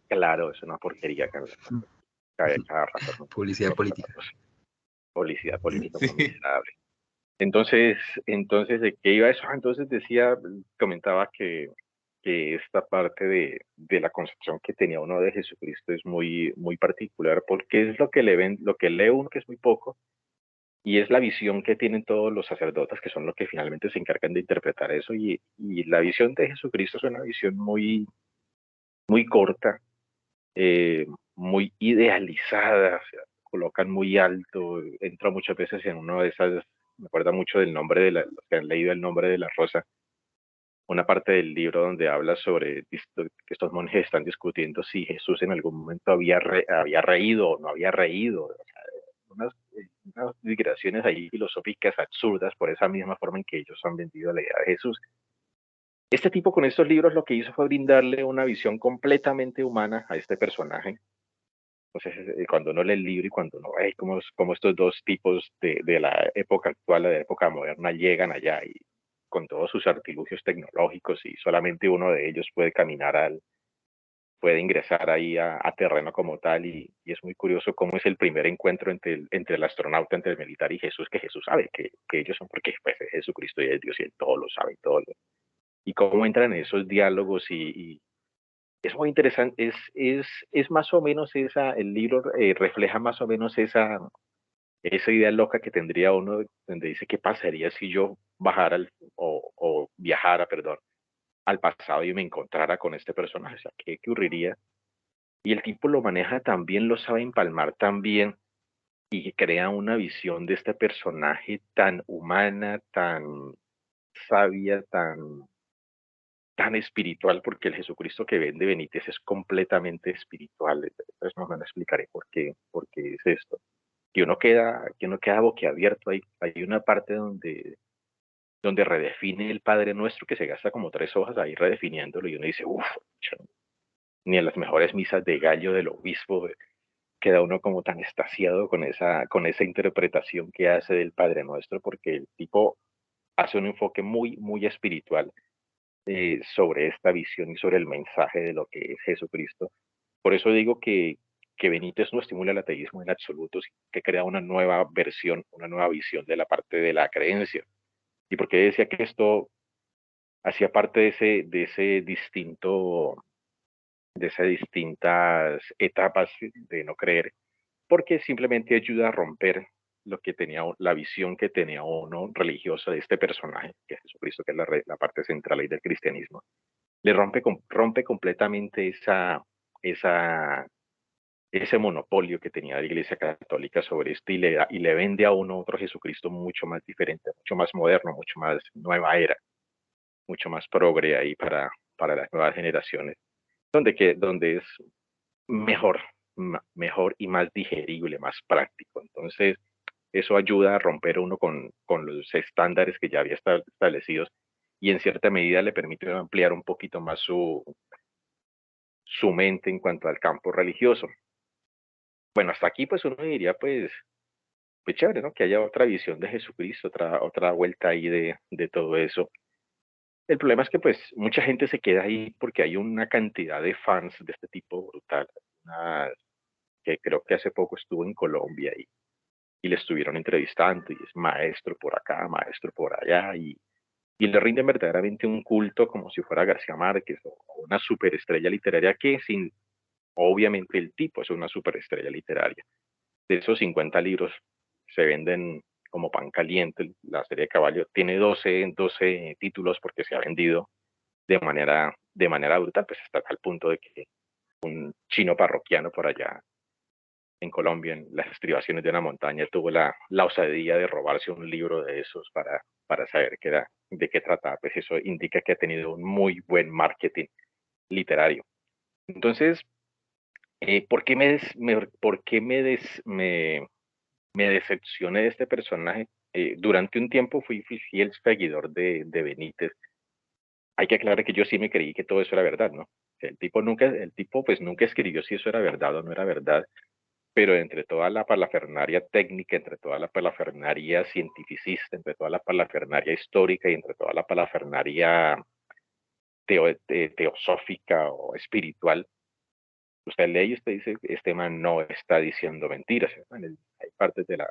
D: claro, es una porquería cada rato, ¿no?
B: Publicidad política.
D: Publicidad política muy
C: Sí.
D: miserable. Entonces, ¿de qué iba eso? Entonces comentaba que esta parte de la concepción que tenía uno de Jesucristo es muy particular, porque es lo que lee uno, que es muy poco, y es la visión que tienen todos los sacerdotes, que son los que finalmente se encargan de interpretar eso, y la visión de Jesucristo es una visión muy corta, muy idealizada, o sea, colocan muy alto, entra muchas veces en una de esas, me acuerda mucho del nombre los que han leído El nombre de la rosa, una parte del libro donde habla sobre que estos monjes están discutiendo si Jesús en algún momento había reído o no había reído, o sea, unas digresión ahí filosóficas absurdas por esa misma forma en que ellos han vendido la idea de Jesús. Este tipo con estos libros lo que hizo fue brindarle una visión completamente humana a este personaje. Entonces, cuando uno lee el libro y cuando uno ve cómo estos dos tipos de la época actual, de la época moderna, llegan allá y con todos sus artilugios tecnológicos y solamente uno de ellos puede ingresar ahí a terreno como tal y es muy curioso cómo es el primer encuentro entre el astronauta, entre el militar y Jesús, que Jesús sabe que ellos son, porque pues, es Jesucristo y es Dios y él todo lo sabe, y cómo entran en esos diálogos y es muy interesante, es más o menos el libro refleja más o menos esa idea loca que tendría uno, donde dice, ¿qué pasaría si yo o viajara, perdón, al pasado y me encontrara con este personaje? O sea, ¿qué ocurriría Y el tipo lo maneja tan bien, lo sabe empalmar tan bien y crea una visión de este personaje tan humana, tan sabia, tan espiritual, porque el Jesucristo que vende Benítez es completamente espiritual. Después más o menos explicaré por qué es esto. Que uno queda boquiabierto. Hay una parte donde redefine el Padre Nuestro, que se gasta como 3 hojas ahí redefiniéndolo, y uno dice, uff, ni en las mejores misas de gallo del obispo queda uno como tan extasiado con esa interpretación que hace del Padre Nuestro, porque el tipo hace un enfoque muy, muy espiritual sobre esta visión y sobre el mensaje de lo que es Jesucristo. Por eso digo que Benítez no estimula el ateísmo en absoluto, sino que crea una nueva versión, una nueva visión de la parte de la creencia. ¿Y por qué decía que esto hacía parte de ese distinto, de esas distintas etapas de no creer? Porque simplemente ayuda a romper lo que tenía, la visión que tenía uno religiosa de este personaje, que es Jesucristo, que es la parte central ahí del cristianismo. Le rompe completamente esa, ese monopolio que tenía la Iglesia Católica sobre esto, y le vende a uno otro Jesucristo mucho más diferente, mucho más moderno, mucho más nueva era, mucho más progre ahí para las nuevas generaciones, donde es mejor, mejor y más digerible, más práctico. Entonces, eso ayuda a romper uno con los estándares que ya había establecidos, y en cierta medida le permite ampliar un poquito más su mente en cuanto al campo religioso. Bueno, hasta aquí pues uno diría pues chévere, ¿no? Que haya otra visión de Jesucristo, otra vuelta ahí de todo eso. El problema es que pues mucha gente se queda ahí porque hay una cantidad de fans de este tipo brutal, una, que creo que hace poco estuvo en Colombia y le estuvieron entrevistando, y es maestro por acá, maestro por allá, y le rinden verdaderamente un culto como si fuera García Márquez o una superestrella literaria, que sin, obviamente el tipo es una superestrella literaria. De esos 50 libros se venden como pan caliente. La serie de Caballo tiene 12 títulos porque se ha vendido de manera brutal, pues hasta tal punto de que un chino parroquiano por allá en Colombia, en las estribaciones de una montaña, tuvo la osadía de robarse un libro de esos para saber de qué trataba. Pues eso indica que ha tenido un muy buen marketing literario. Entonces, ¿por qué por qué me decepcioné de este personaje? Durante un tiempo fui fiel seguidor de Benítez. Hay que aclarar que yo sí me creí que todo eso era verdad, ¿no? El tipo pues nunca escribió si eso era verdad o no era verdad, pero entre toda la parafernaria técnica, entre toda la parafernaria cientificista, entre toda la parafernaria histórica y entre toda la parafernaria teosófica o espiritual, usted lee y usted dice, este man no está diciendo mentiras. Hay partes del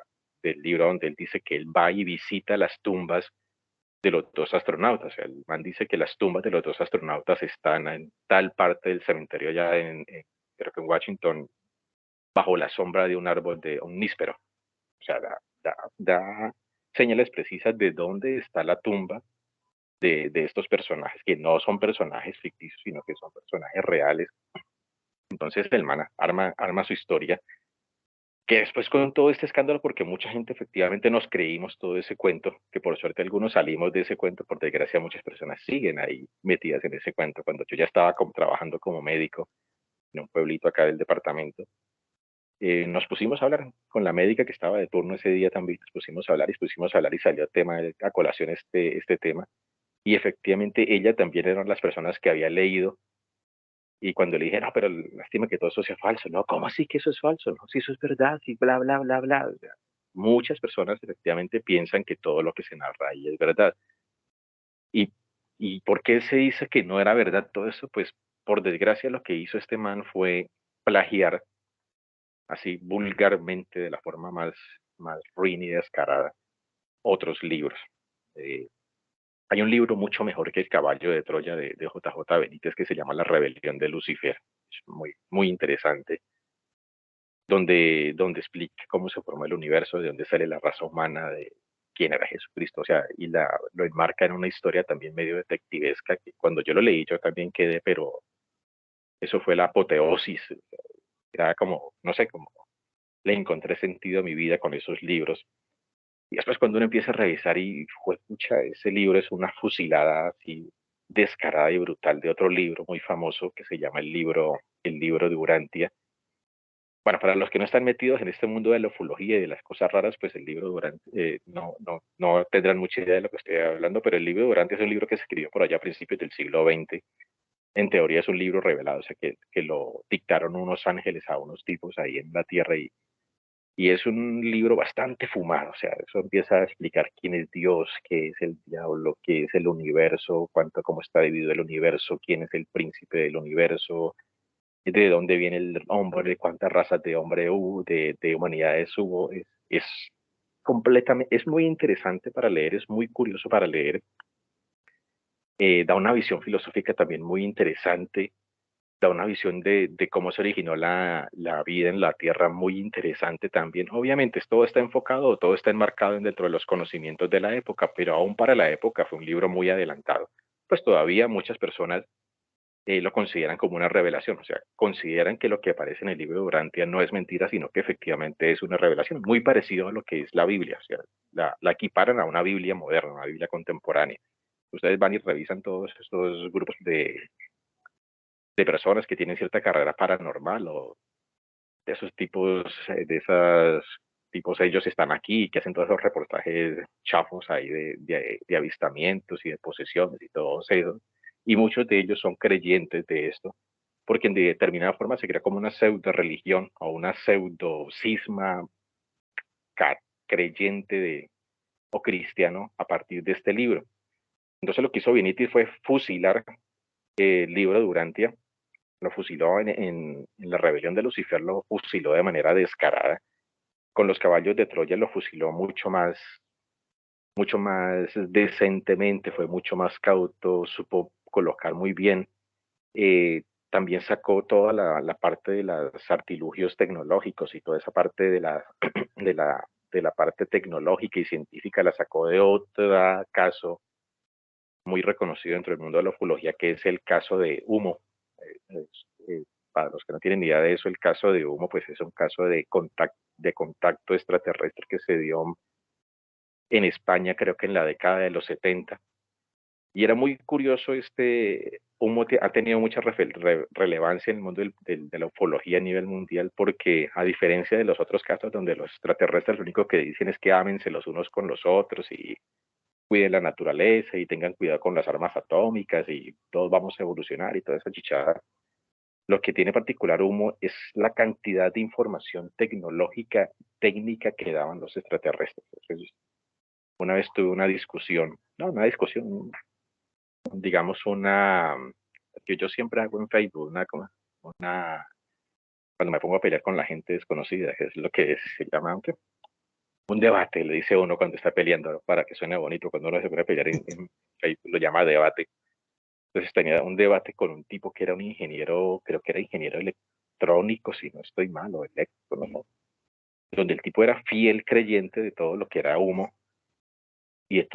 D: libro donde él dice que él va y visita las tumbas de los dos astronautas. O sea, el man dice que las tumbas de los dos astronautas están en tal parte del cementerio allá creo que en Washington, bajo la sombra de un árbol de un níspero. O sea, da señales precisas de dónde está la tumba de estos personajes, que no son personajes ficticios, sino que son personajes reales. Entonces el man arma su historia, que después con todo este escándalo, porque mucha gente efectivamente nos creímos todo ese cuento, que por suerte algunos salimos de ese cuento, por desgracia muchas personas siguen ahí metidas en ese cuento. Cuando yo ya estaba trabajando como médico en un pueblito acá del departamento, nos pusimos a hablar con la médica que estaba de turno ese día también, nos pusimos a hablar y salió a colación este tema. Y efectivamente ella también eran las personas que había leído, y cuando le dije, no, pero lástima que todo eso sea falso, no, ¿cómo así que eso es falso? No, si eso es verdad, si bla, bla, bla, bla. O sea, muchas personas efectivamente piensan que todo lo que se narra ahí es verdad. ¿Y, y por qué se dice que no era verdad todo eso? Pues por desgracia lo que hizo este man fue plagiar así vulgarmente, de la forma más ruin y descarada, otros libros. Eh, Hay un libro mucho mejor que El caballo de Troya de JJ Benítez, que se llama La rebelión de Lucifer. Es muy, muy interesante, donde explica cómo se formó el universo, de dónde sale la raza humana, de quién era Jesucristo. O sea, lo enmarca en una historia también medio detectivesca, que cuando yo lo leí yo también quedé, pero eso fue la apoteosis. Era como, no sé, como le encontré sentido a mi vida con esos libros. Y después cuando uno empieza a revisar y, pucha, ese libro es una fusilada así descarada y brutal de otro libro muy famoso que se llama el libro de Urantia. Bueno, para los que no están metidos en este mundo de la ufología y de las cosas raras, pues el libro de Urantia, no tendrán mucha idea de lo que estoy hablando, pero el libro de Urantia es un libro que se escribió por allá a principios del siglo XX. En teoría es un libro revelado, o sea, que lo dictaron unos ángeles a unos tipos ahí en la Tierra y es un libro bastante fumado, o sea, eso empieza a explicar quién es Dios, qué es el diablo, qué es el universo, cómo está dividido el universo, quién es el príncipe del universo, de dónde viene el hombre, cuántas razas de hombre hubo, de humanidades hubo. Es completamente, es muy interesante para leer, es muy curioso para leer, da una visión filosófica también muy interesante, da una visión de cómo se originó la vida en la Tierra muy interesante también. Obviamente, todo está enfocado, todo está enmarcado dentro de los conocimientos de la época, pero aún para la época fue un libro muy adelantado. Pues todavía muchas personas lo consideran como una revelación, o sea, consideran que lo que aparece en el libro de Urantia no es mentira, sino que efectivamente es una revelación, muy parecido a lo que es la Biblia, o sea, la equiparan a una Biblia moderna, una Biblia contemporánea. Ustedes van y revisan todos estos grupos de personas que tienen cierta carrera paranormal o de esos tipos, de esas tipos, ellos están aquí, que hacen todos esos reportajes chafos ahí de avistamientos y de posesiones y todo eso. Y muchos de ellos son creyentes de esto, porque en determinada forma se crea como una pseudo religión o una pseudo cisma creyente o cristiano a partir de este libro. Entonces lo que hizo Benítez fue fusilar el libro de Durantia, lo fusiló en la rebelión de Lucifer, lo fusiló de manera descarada. Con los caballos de Troya lo fusiló mucho más decentemente, fue mucho más cauto, supo colocar muy bien. También sacó toda la parte de los artilugios tecnológicos y toda esa parte de la parte tecnológica y científica la sacó de otro caso muy reconocido dentro del mundo de la ufología, que es el caso de Humo. Para los que no tienen idea de eso, el caso de Humo, pues es un caso de contacto extraterrestre que se dio en España, creo que en la década de los 70. Y era muy curioso, Humo ha tenido mucha relevancia en el mundo de la ufología a nivel mundial, porque a diferencia de los otros casos donde los extraterrestres lo único que dicen es que ámense los unos con los otros y cuiden la naturaleza y tengan cuidado con las armas atómicas y todos vamos a evolucionar y toda esa chichada. Lo que tiene particular Humo es la cantidad de información tecnológica, técnica que daban los extraterrestres. Entonces, una vez tuve una discusión, no, una discusión, digamos que yo siempre hago en Facebook, cuando me pongo a pelear con la gente desconocida, que es lo que se llama un debate, le dice uno cuando está peleando, para que suene bonito, cuando uno se pone a pelear en Facebook, lo llama debate. Entonces tenía un debate con un tipo que era un ingeniero, creo que era ingeniero electrónico, si no estoy mal, o eléctrico, no, donde el tipo era fiel creyente de todo lo que era Humo y de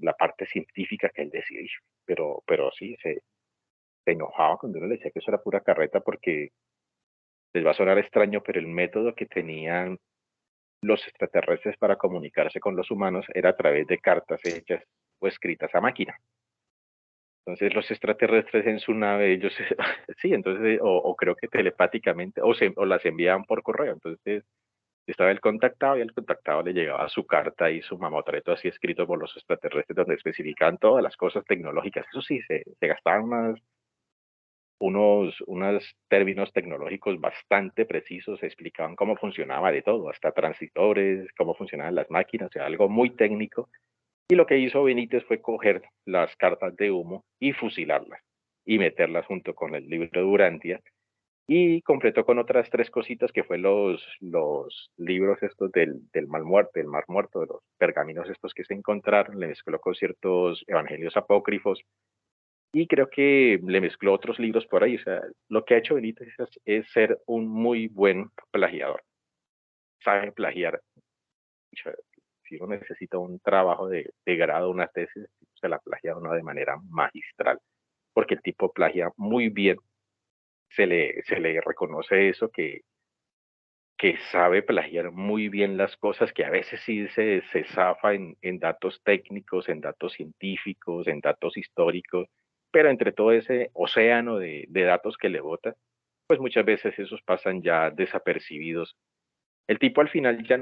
D: la parte científica que él decía, pero sí, se enojaba cuando uno le decía que eso era pura carreta porque les va a sonar extraño, pero el método que tenían los extraterrestres para comunicarse con los humanos era a través de cartas hechas o escritas a máquina. Entonces los extraterrestres en su nave, ellos, sí, entonces, o creo que telepáticamente, o las enviaban por correo. Entonces estaba el contactado y al contactado le llegaba su carta y su mamotreto así escrito por los extraterrestres donde especificaban todas las cosas tecnológicas. Eso sí, se gastaban unos términos tecnológicos bastante precisos, explicaban cómo funcionaba de todo, hasta transitores, cómo funcionaban las máquinas, o sea, algo muy técnico. Y lo que hizo Benítez fue coger las cartas de Humo y fusilarlas y meterlas junto con el libro de Urantia y completó con otras tres cositas que fue los libros estos del Mar Muerto, de los pergaminos estos que se encontraron, le mezcló con ciertos evangelios apócrifos y creo que le mezcló otros libros por ahí. O sea, lo que ha hecho Benítez es ser un muy buen plagiador. Sabe plagiar. O sea, si uno necesita un trabajo de grado, una tesis, se la plagia uno de manera magistral, porque el tipo plagia muy bien se le reconoce eso, que sabe plagiar muy bien las cosas, que a veces sí se zafa en datos técnicos, en datos científicos, en datos históricos, pero entre todo ese océano de datos que le bota, pues muchas veces esos pasan ya desapercibidos. El tipo al final ya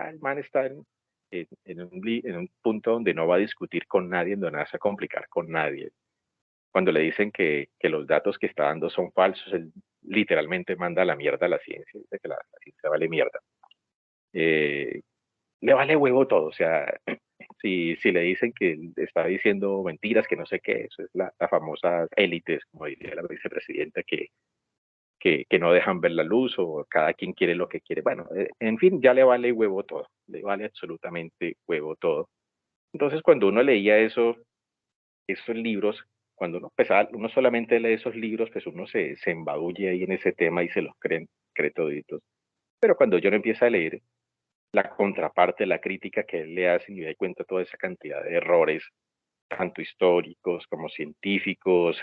D: el man está en un punto donde no va a discutir con nadie, donde no va a complicar con nadie. Cuando le dicen que los datos que está dando son falsos, él literalmente manda a la mierda a la ciencia, dice que la ciencia vale mierda. Eh, Le vale huevo todo, o sea, si le dicen que está diciendo mentiras, que no sé qué, eso es la famosa élite, como diría la vicepresidenta, que no dejan ver la luz o cada quien quiere lo que quiere. Bueno, en fin, ya le vale huevo todo, le vale absolutamente huevo todo. Entonces, cuando uno leía esos libros, cuando uno solamente lee esos libros, pues uno se embabulle ahí en ese tema y se los cree toditos. Pero cuando yo no empiezo a leer la contraparte, la crítica que él le hace y me da cuenta de toda esa cantidad de errores, tanto históricos como científicos,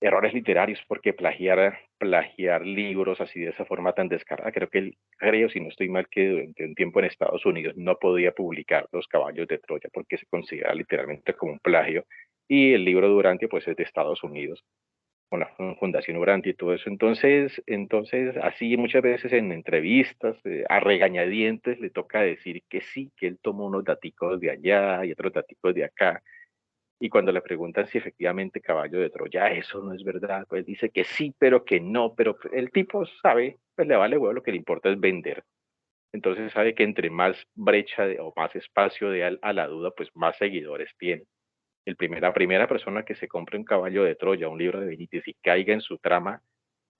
D: errores literarios, porque plagiar libros así de esa forma tan descarada, creo, si no estoy mal, que durante un tiempo en Estados Unidos no podía publicar Los Caballos de Troya porque se considera literalmente como un plagio, y el libro Durante pues es de Estados Unidos, con la Fundación Durante y todo eso. Entonces, así muchas veces en entrevistas, a regañadientes, le toca decir que sí, que él tomó unos daticos de allá y otros daticos de acá, y cuando le preguntan si efectivamente Caballo de Troya, eso no es verdad, pues dice que sí, pero que no, pero el tipo sabe, pues le vale huevo, lo que le importa es vender. Entonces sabe que entre más brecha o más espacio de a la duda, pues más seguidores tiene. La primera persona que se compre un Caballo de Troya, un libro de Benítez y caiga en su trama,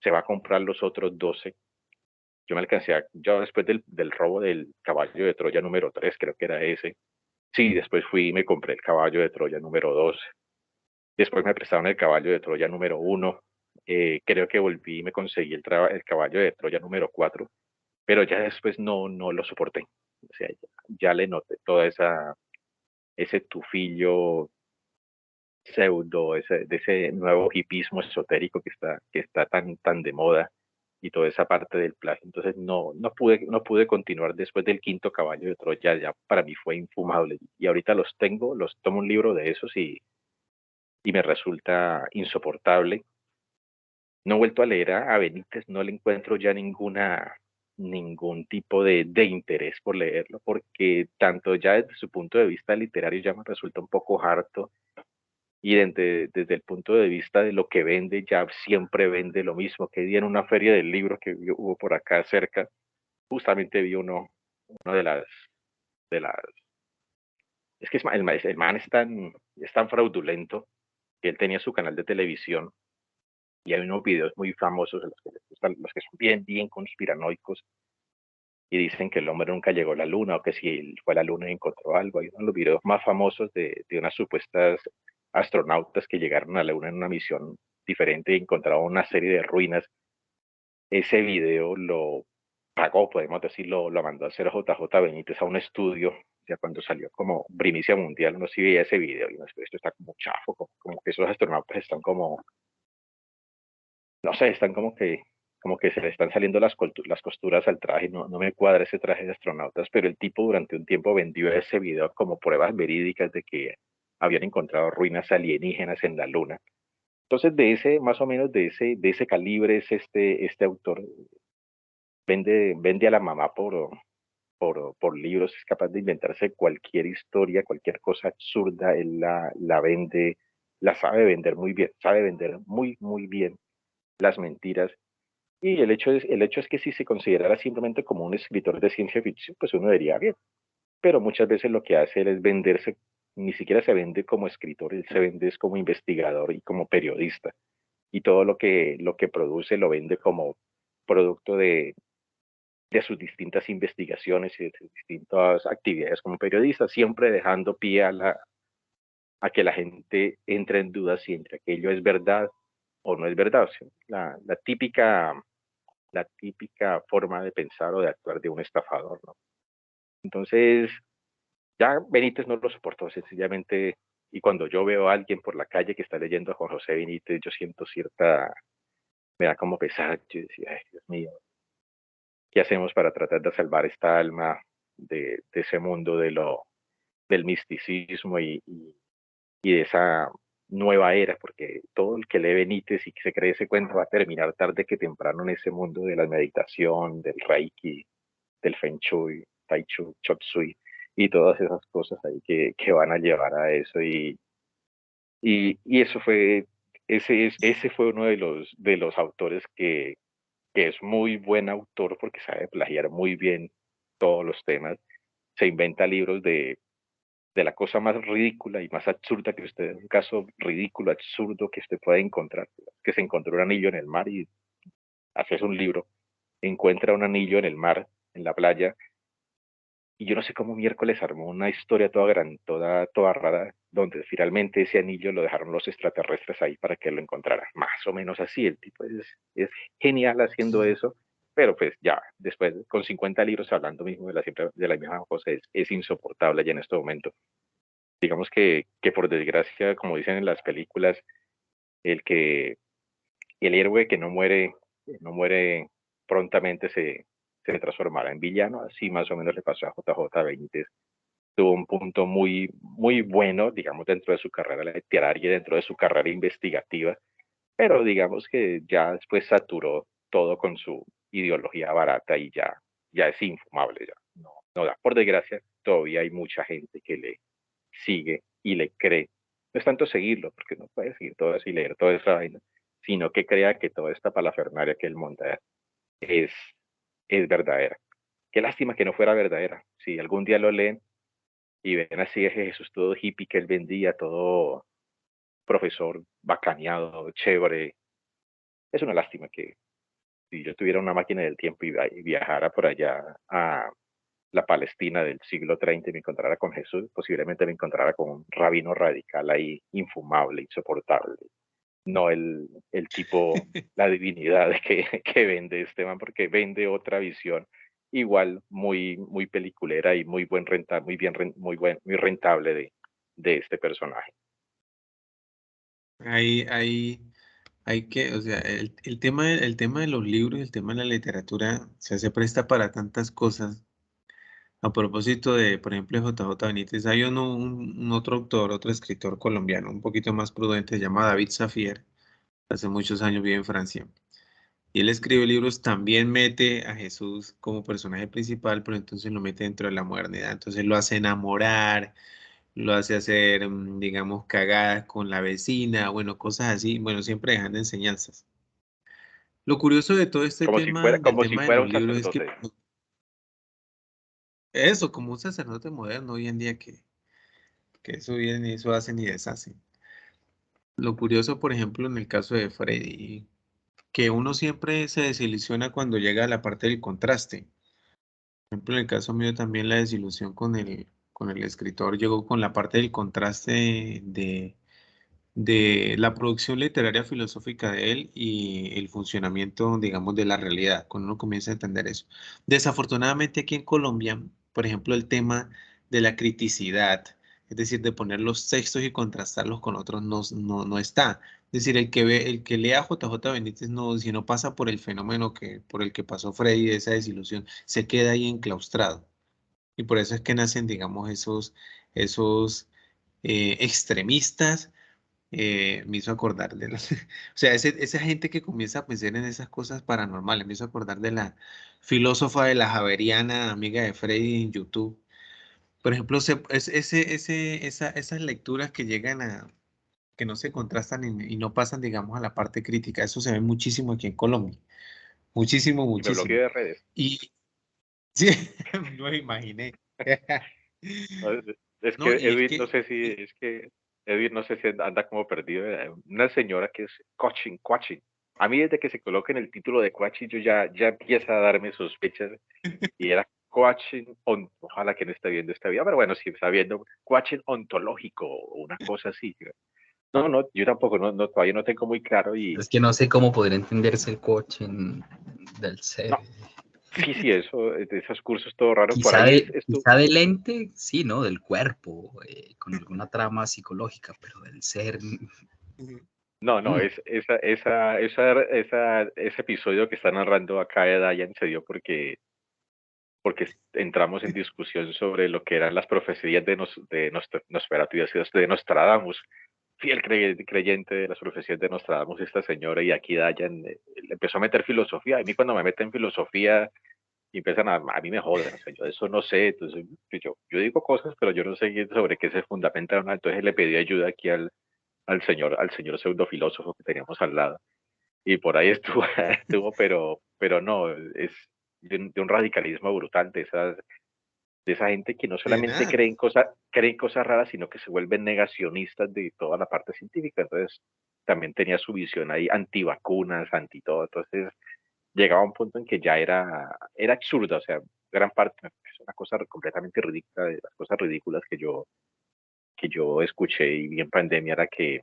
D: se va a comprar los otros 12. Yo después del robo del Caballo de Troya número 3, creo que era ese. Sí, después fui y me compré el Caballo de Troya número 2. Después me prestaron el Caballo de Troya número 1. Creo que volví y me conseguí el Caballo de Troya número 4, pero ya después no lo soporté. O sea, ya le noté ese tufillo pseudo, de ese nuevo hipismo esotérico que está tan de moda, y toda esa parte del plagio. Entonces no pude continuar después del quinto Caballo de Troya, ya para mí fue infumable. Y ahorita tomo un libro de esos y me resulta insoportable. No he vuelto a leer a Benítez, no le encuentro ya ningún tipo de interés por leerlo, porque tanto ya desde su punto de vista literario ya me resulta un poco harto, y desde el punto de vista de lo que vende, ya siempre vende lo mismo. Que día en una feria del libro que hubo por acá cerca, justamente vi uno de las, es que el man es tan fraudulento, que él tenía su canal de televisión y hay unos videos muy famosos, los que les gustan, los que son bien, bien conspiranoicos, y dicen que el hombre nunca llegó a la luna, o que si él fue a la luna y encontró algo. Hay uno de los videos más famosos de unas supuestas astronautas que llegaron a la luna en una misión diferente y encontraron una serie de ruinas. Ese video lo pagó, podemos decir, lo mandó a hacer JJ Benítez a un estudio, ya cuando salió como primicia mundial. Uno sí veía ese video y uno, esto está como chafo, como que esos astronautas están como, no sé, están como que se le están saliendo las costuras al traje. No me cuadra ese traje de astronautas, pero el tipo durante un tiempo vendió ese video como pruebas verídicas de que habían encontrado ruinas alienígenas en la luna. Entonces, más o menos de ese calibre es este autor. Vende a la mamá por libros, es capaz de inventarse cualquier historia, cualquier cosa absurda, él la vende, la sabe vender muy bien, sabe vender muy, muy bien las mentiras. Y el hecho es que si se considerara simplemente como un escritor de ciencia ficción, pues uno diría bien. Pero muchas veces lo que hace él es venderse, ni siquiera se vende como escritor, él se vende es como investigador y como periodista. Y todo lo que produce lo vende como producto de sus distintas investigaciones y de sus distintas actividades como periodista, siempre dejando pie a que la gente entre en dudas si entre aquello es verdad o no es verdad. O sea, la típica forma de pensar o de actuar de un estafador, ¿no? Entonces, ya Benítez no lo soportó, sencillamente Y cuando yo veo a alguien por la calle que está leyendo a Juan José Benítez, yo siento me da como pesar. Yo decía, ay, Dios mío, ¿qué hacemos para tratar de salvar esta alma de ese mundo del misticismo y de esa nueva era? Porque todo el que lee Benítez y que se cree ese cuento va a terminar tarde que temprano en ese mundo de la meditación, del Reiki, del Feng Shui, Tai Chi, Chop Suey y todas esas cosas ahí que van a llevar a eso. Y eso fue, ese fue uno de los autores que es muy buen autor porque sabe plagiar muy bien todos los temas. Se inventa libros de la cosa más ridícula y más absurda que usted, un caso ridículo, absurdo que usted puede encontrar, que se encontró un anillo en el mar y haces un libro, encuentra un anillo en el mar, en la playa, y yo no sé cómo miércoles armó una historia toda gran, toda rara, donde finalmente ese anillo lo dejaron los extraterrestres ahí para que lo encontrara. Más o menos así, el tipo es genial haciendo eso, pero pues ya, después con 50 libros hablando mismo de la misma cosa, es insoportable ya en este momento. Digamos que por desgracia, como dicen en las películas, el que el héroe que no muere prontamente se transformará en villano. Así más o menos le pasó a JJ Benítez. Tuvo un punto muy bueno, digamos, dentro de su carrera literaria, dentro de su carrera investigativa, pero digamos que ya después saturó todo con su ideología barata y ya es infumable, ya no da. Por desgracia, todavía hay mucha gente que le sigue y le cree. No es tanto seguirlo, porque no puede seguir todo eso y leer toda esa vaina, sino que crea que toda esta palafernaria que él monta es, es verdadera. Qué lástima que no fuera verdadera. Si algún día lo leen y ven así ese Jesús todo hippie que él vendía, todo profesor bacaneado, chévere, es una lástima que si yo tuviera una máquina del tiempo y viajara por allá a la Palestina del siglo XX y me encontrara con Jesús, posiblemente me encontrara con un rabino radical ahí, infumable, insoportable. No el tipo, la divinidad que vende este man, porque vende otra visión igual muy peliculera y muy buen renta, muy bien, muy rentable de este personaje.
C: Hay que, o sea, el tema de los libros, el tema de la literatura, o sea, se presta para tantas cosas. A propósito de, por ejemplo, JJ Benítez, hay un otro autor, otro escritor colombiano, un poquito más prudente, se llama David Safier, hace muchos años vive en Francia. Y él escribe libros, también mete a Jesús como personaje principal, pero entonces lo mete dentro de la modernidad. Entonces lo hace enamorar, lo hace hacer, digamos, cagadas con la vecina, bueno, cosas así, bueno, siempre dejando enseñanzas. Lo curioso de todo este tema, del
D: Como si
C: tema de
D: fuera
C: los
D: un
C: libros, es que
D: sacerdote.
C: eso, como un sacerdote moderno hoy en día que eso viene y eso hacen y deshacen. Lo curioso, por ejemplo, en el caso de Freddy, que uno siempre se desilusiona cuando llega a la parte del contraste. Por ejemplo, en el caso mío también la desilusión con el escritor llegó con la parte del contraste de la producción literaria filosófica de él y el funcionamiento, digamos, de la realidad, cuando uno comienza a entender eso. Desafortunadamente aquí en Colombia, por ejemplo, el tema de la criticidad, es decir, de poner los textos y contrastarlos con otros, no está. Es decir, el que lea a JJ Benítez, no, si no pasa por el fenómeno por el que pasó Freddy, de esa desilusión, se queda ahí enclaustrado. Y por eso es que nacen, digamos, esos extremistas. Me hizo acordar de o sea, esa gente que comienza a pensar en esas cosas paranormales, me hizo acordar de la filósofa de la Javeriana, amiga de Freddy en YouTube. Por ejemplo, esas lecturas que llegan que no se contrastan y no pasan, digamos, a la parte crítica. Eso se ve muchísimo aquí en Colombia. Muchísimo,
D: Y me bloqueé
C: muchísimo.
D: de redes.
C: Y sí, no me imaginé.
D: No, es que
C: No, y es
D: Edwin,
C: que,
D: Edwin, no sé si anda como perdido. Una señora que es coaching. A mí desde que se coloca en el título de coaching, yo ya empieza a darme sospechas. Y era coaching, ojalá que no esté viendo esta vida, pero bueno, si está viendo coaching ontológico o una cosa así. No, yo tampoco, todavía no tengo muy claro y
B: Es que no sé cómo podría entenderse el coaching del ser.
D: no, Sí, sí, eso, de esos cursos todo raro. Por
B: Quizá
D: ahí
B: de,
D: esto.
B: quizá del ente, sí, ¿no? Del cuerpo, con alguna trama psicológica, pero del ser.
D: No, no,
B: mm,
D: ese episodio que está narrando acá de Dayan se dio porque entramos en discusión sobre lo que eran las profecías Nosferatu, de Nostradamus. Fiel creyente de las profecías de Nostradamus, esta señora, y aquí Dayan le empezó a meter filosofía. A mí cuando me meten filosofía y empiezan a mí me joden, o sea, yo de eso no sé, entonces yo digo cosas, pero yo no sé sobre qué se fundamenta o no, entonces le pedí ayuda aquí al señor pseudofilósofo que teníamos al lado. Y por ahí estuvo, estuvo pero no, es de un radicalismo brutal de esa gente que no solamente
C: Tenaz.
D: creen cosas raras, sino que se vuelven negacionistas de toda la parte científica. Entonces, también tenía su visión ahí antivacunas, anti todo. Entonces, llegaba a un punto en que ya era absurdo, o sea, gran parte, es una cosa completamente ridícula, de las cosas ridículas que yo escuché y vi en pandemia era que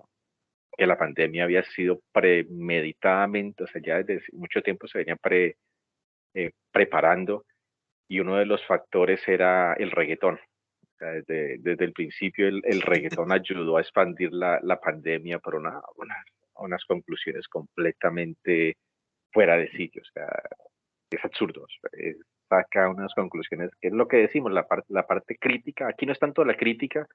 D: la pandemia había sido premeditadamente, o sea, ya desde mucho tiempo se venía preparando y uno de los factores era el reggaetón. O sea, desde el principio el reggaetón ayudó a expandir la pandemia por unas conclusiones completamente fuera de sitio. O sea, es absurdo. O sea, saca unas conclusiones que es lo que decimos, la parte crítica. Aquí no es tanto la crítica,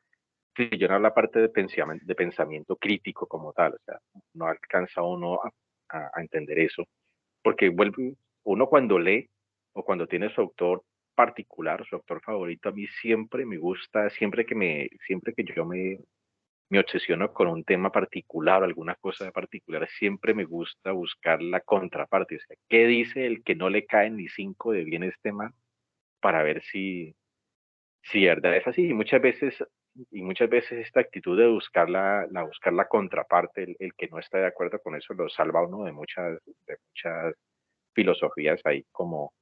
D: sino la parte de pensamiento crítico como tal. O sea, no alcanza uno a entender eso porque uno cuando lee o cuando tiene su autor particular, su autor favorito, a mí siempre me gusta, siempre que yo me obsesiono con un tema particular o alguna cosa particular, siempre me gusta buscar la contraparte, o sea, ¿qué dice el que no le caen ni cinco de bien este man? Para ver si verdad es así. Y muchas veces esta actitud de buscar la contraparte, el que no está de acuerdo con eso, lo salva a uno de muchas filosofías ahí como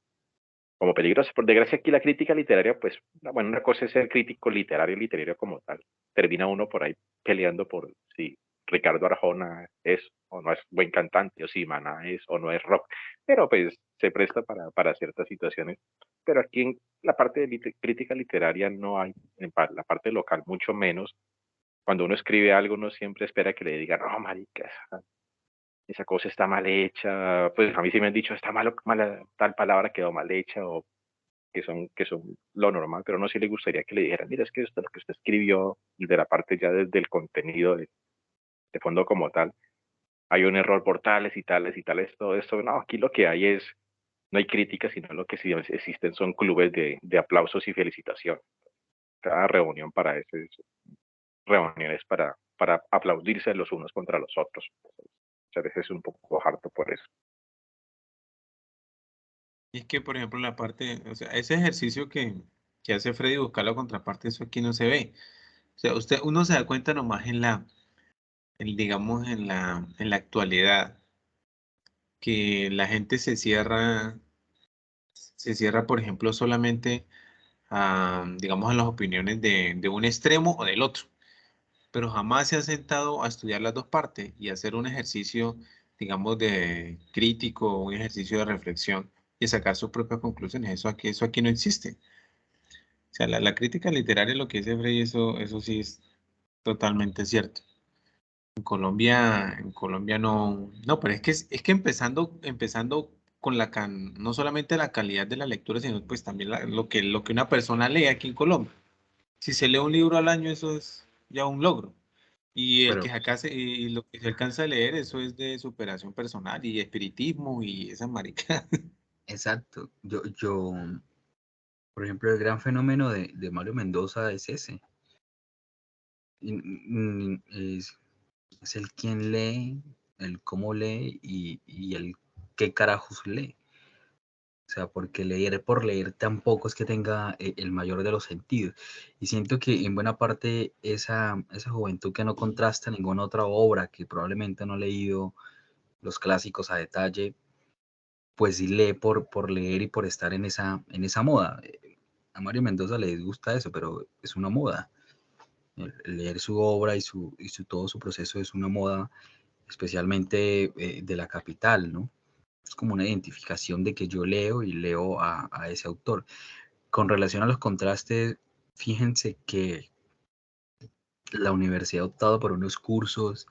D: peligrosas. Por desgracia, aquí la crítica literaria, pues, bueno, una cosa es ser crítico literario como tal. Termina uno por ahí peleando por si Ricardo Arjona es o no es buen cantante, o si Maná es o no es rock. Pero pues se presta para ciertas situaciones. Pero aquí en la parte de crítica literaria no hay, la parte local mucho menos. Cuando uno escribe algo, uno siempre espera que le digan, no, marica, esa cosa está mal hecha, pues a mí sí me han dicho, está mala, tal palabra quedó mal hecha, o que son lo normal, pero no sí le gustaría que le dijeran, mira, es que esto es lo que usted escribió, y de la parte ya desde el contenido de fondo como tal, hay un error por tales y tales y tales, todo esto, no, aquí lo que hay no hay crítica, sino lo que sí existen son clubes de aplausos y felicitación. Cada reunión para eso es reuniones para aplaudirse los unos contra los otros. Muchas veces es un poco harto por eso.
C: Y es que, por ejemplo, la parte, o sea, ese ejercicio que hace Freddy buscar la contraparte, eso aquí no se ve. O sea, uno se da cuenta nomás digamos, en la actualidad, que la gente se cierra, por ejemplo, solamente digamos, a las opiniones de un extremo o del otro, pero jamás se ha sentado a estudiar las dos partes y hacer un ejercicio, digamos, de crítico, un ejercicio de reflexión y sacar sus propias conclusiones. Eso aquí no existe. O sea, la crítica literaria, lo que dice Frey, eso sí es totalmente cierto. En Colombia no, pero es que empezando con no solamente la calidad de la lectura, sino pues también lo que una persona lee aquí en Colombia. Si se lee un libro al año, eso es ya un logro. Y el que
B: pero,
C: se alcance, y lo que se alcanza a leer, eso es de superación personal y espiritismo y esa marica.
B: exacto. Por ejemplo, el gran fenómeno de Mario Mendoza es ese. Es el quién lee, el cómo lee y el qué carajos lee. O sea, porque leer por leer tampoco es que tenga el mayor de los sentidos. Y siento que en buena parte esa juventud que no contrasta ninguna otra obra, que probablemente no ha leído los clásicos a detalle, pues sí lee por leer y por estar en esa moda. A Mario Mendoza le gusta eso, pero es una moda. Leer su obra y todo su proceso es una moda, especialmente de la capital, ¿no? es como una identificación de que yo leo y leo a ese autor. Con relación a los contrastes, fíjense que la universidad ha optado por unos cursos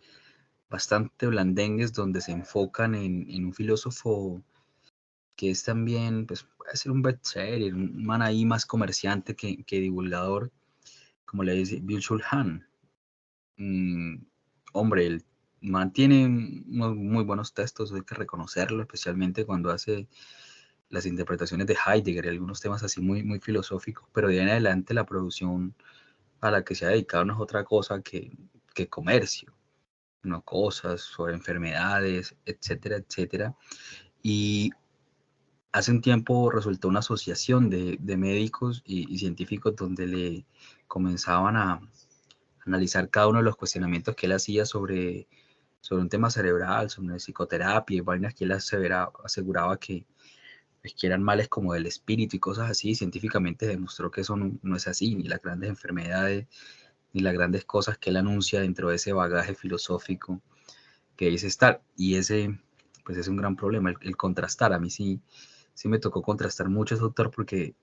B: bastante blandengues donde se enfocan en un filósofo que es también, pues puede ser un bestseller, un man ahí más comerciante que divulgador, como le dice Byung-Chul Han. Hombre, el man tiene unos muy buenos textos, hay que reconocerlo, especialmente cuando hace las interpretaciones de Heidegger y algunos temas así muy, muy filosóficos, pero de ahí en adelante la producción a la que se ha dedicado no es otra cosa que comercio, no cosas sobre enfermedades, etcétera, etcétera. Y hace un tiempo resultó una asociación de médicos y científicos donde le comenzaban a analizar cada uno de los cuestionamientos que él hacía sobre un tema cerebral, sobre psicoterapia y vainas que él aseguraba pues, que eran males como del espíritu y cosas así. Científicamente demostró que eso no es así, ni las grandes enfermedades, ni las grandes cosas que él anuncia dentro de ese bagaje filosófico que dice estar. Y ese, pues es un gran problema, el contrastar. A mí sí me tocó contrastar mucho ese autor porque,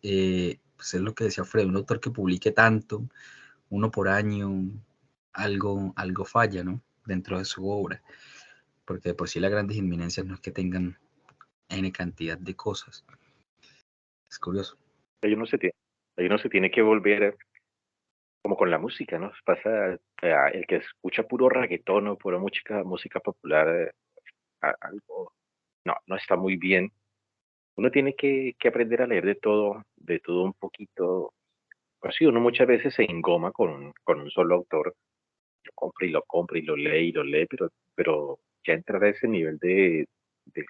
B: pues es lo que decía Fred, un autor que publique tanto, uno por año, algo falla, ¿no? Dentro de su obra, porque de por sí las grandes inminencias no es que tengan N cantidad de cosas. Es curioso.
D: Ahí uno se tiene que volver como con la música, ¿no? Pasa, el que escucha puro reggaetón o pura música popular, algo, no está muy bien. Uno tiene que aprender a leer de todo un poquito. Pues sí, uno muchas veces se engoma con un solo autor, lo compra y lo lee, pero ya entrar a ese nivel del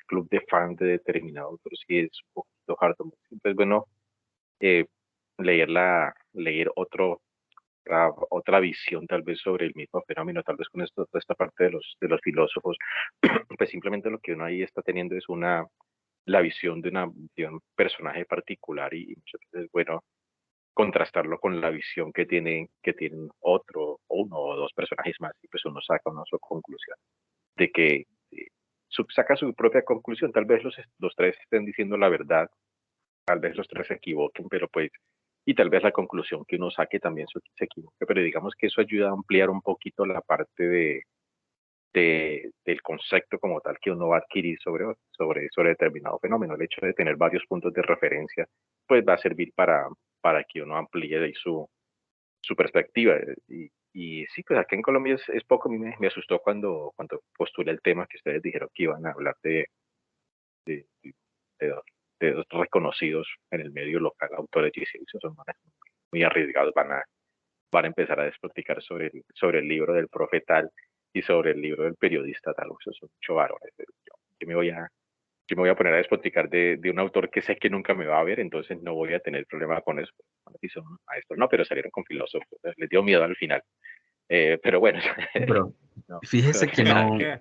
D: club de fans de determinado autor sí es un poquito hard. Entonces, bueno, eh, leer otra visión tal vez sobre el mismo fenómeno, tal vez con toda esta parte de los filósofos, pues simplemente lo que uno ahí está teniendo es la visión de un personaje particular y muchas veces, bueno, contrastarlo con la visión que tienen uno o dos personajes más y pues uno saca una su conclusión de que saca su propia conclusión. Tal vez los tres estén diciendo la verdad, tal vez los tres se equivoquen, pero pues, y tal vez la conclusión que uno saque también se equivoque, pero digamos que eso ayuda a ampliar un poquito la parte del concepto como tal que uno va a adquirir sobre determinado fenómeno. El hecho de tener varios puntos de referencia, pues va a servir para que uno amplíe ahí su perspectiva. Y sí, pues acá en Colombia es poco, a mí me asustó cuando postulé el tema que ustedes dijeron que iban a hablar de, de dos, de dos reconocidos en el medio local, autores y ciencias, son muy arriesgados, van a empezar a despoticar sobre el libro del profe tal y sobre el libro del periodista tal, esos son mucho varones. Yo yo me voy a poner a despoticar de un autor que sé que nunca me va a ver, entonces no voy a tener problema con eso. Y son maestros, no, pero salieron con filósofos, les dio miedo al final. Pero bueno,
B: Pero
C: no,
B: fíjese que
C: nada
B: no,
C: que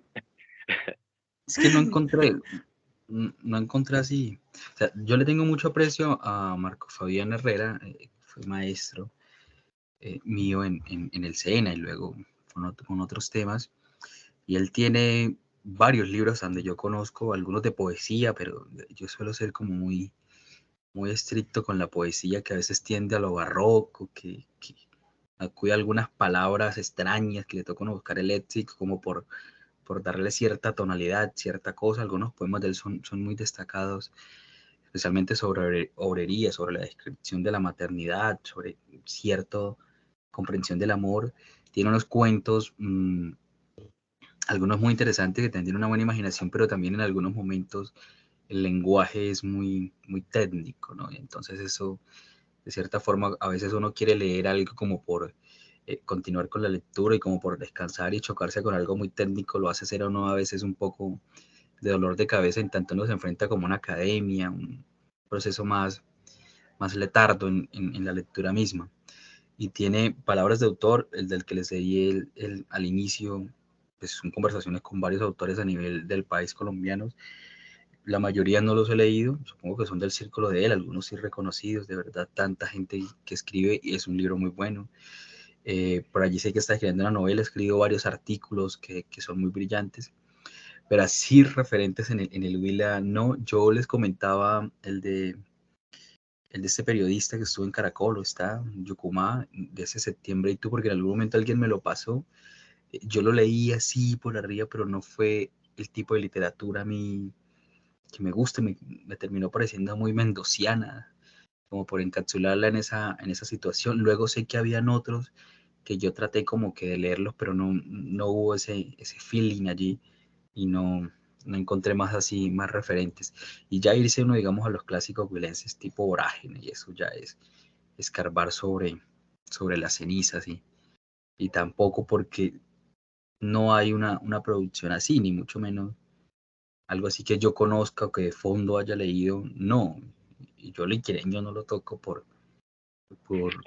B: es que no encontré así. O sea, yo le tengo mucho aprecio a Marco Fabián Herrera, fue maestro mío en el SENA y luego con otros temas. Y él tiene varios libros donde yo conozco, algunos de poesía, pero yo suelo ser como muy estricto con la poesía, que a veces tiende a lo barroco, que acude a algunas palabras extrañas, que le toca uno buscar el léxico como por darle cierta tonalidad, cierta cosa. Algunos poemas de él son muy destacados, especialmente sobre obrería, sobre la descripción de la maternidad, sobre cierta comprensión del amor. Tiene unos cuentos, algunos muy interesantes que tienen una buena imaginación, pero también en algunos momentos el lenguaje es muy técnico, ¿no? Entonces eso, de cierta forma, a veces uno quiere leer algo como por continuar con la lectura y como por descansar y chocarse con algo muy técnico, lo hace ser a uno a veces un poco de dolor de cabeza en tanto uno se enfrenta como una academia, un proceso más letardo en la lectura misma. Y tiene palabras de autor, el del que les leí al inicio, pues son conversaciones con varios autores a nivel del país colombianos. La mayoría no los he leído, supongo que son del círculo de él, algunos sí reconocidos, de verdad, tanta gente que escribe y es un libro muy bueno. Por allí sé que está escribiendo una novela, ha escrito varios artículos que son muy brillantes, pero así referentes en el Huila, no. Yo les comentaba el de este periodista que estuvo en Caracol, o está en Yucumá, de ese septiembre y tú, porque en algún momento alguien me lo pasó. Yo lo leí así por arriba, pero no fue el tipo de literatura a mí que me guste, me terminó pareciendo muy mendociana, como por encapsularla en esa situación. Luego sé que habían otros que yo traté como que de leerlos, pero no hubo ese feeling allí y no encontré más así, más referentes. Y ya irse uno, digamos, a los clásicos huilenses tipo Vorágine, y eso ya es escarbar sobre las cenizas, y tampoco porque no hay una producción así, ni mucho menos algo así que yo conozca o que de fondo haya leído, no. Y yo liquireño no lo toco por, por,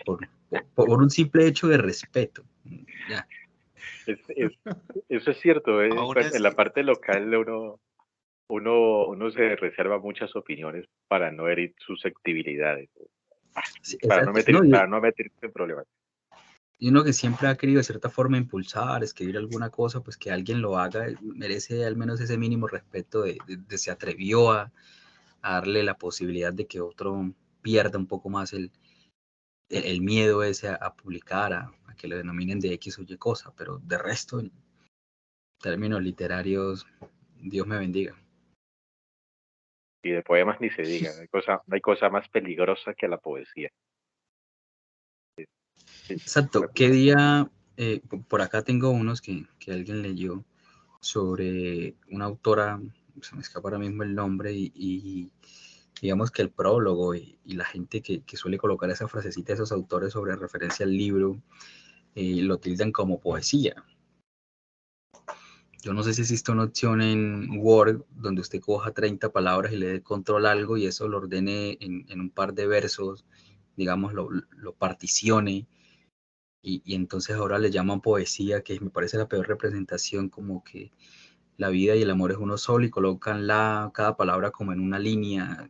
B: por un simple hecho de respeto. Ya.
D: Es, es- eso es cierto,
C: Aún
D: pues, en la
C: así,
D: parte local uno se reserva muchas opiniones para no herir susceptibilidades,
B: Sí,
D: para no
B: exacto. No,
D: para no meterse en problemas.
B: y uno que siempre ha querido de cierta forma impulsar, escribir alguna cosa, pues que alguien lo haga, merece al menos ese mínimo respeto de se atrevió a darle la posibilidad de que otro pierda un poco más el miedo ese a publicar, a que lo denominen de X o Y cosa, pero de resto, en términos literarios, Dios me bendiga.
D: Y de poemas ni se diga, no hay cosa más peligrosa que la poesía. Es
B: Exacto, ¿qué
D: repugna.
B: día? Por acá tengo unos que alguien leyó sobre una autora, se me escapa ahora mismo el nombre, y digamos que el prólogo y la gente que suele colocar esa frasecita de esos autores sobre referencia al libro, lo tildan como poesía. Yo no sé si existe una opción en Word donde usted coja 30 palabras y le dé control a algo y eso lo ordene en un par de versos, digamos, lo particione y entonces ahora le llaman poesía, que me parece la peor representación, como que la vida y el amor es uno solo y colocan cada palabra como en una línea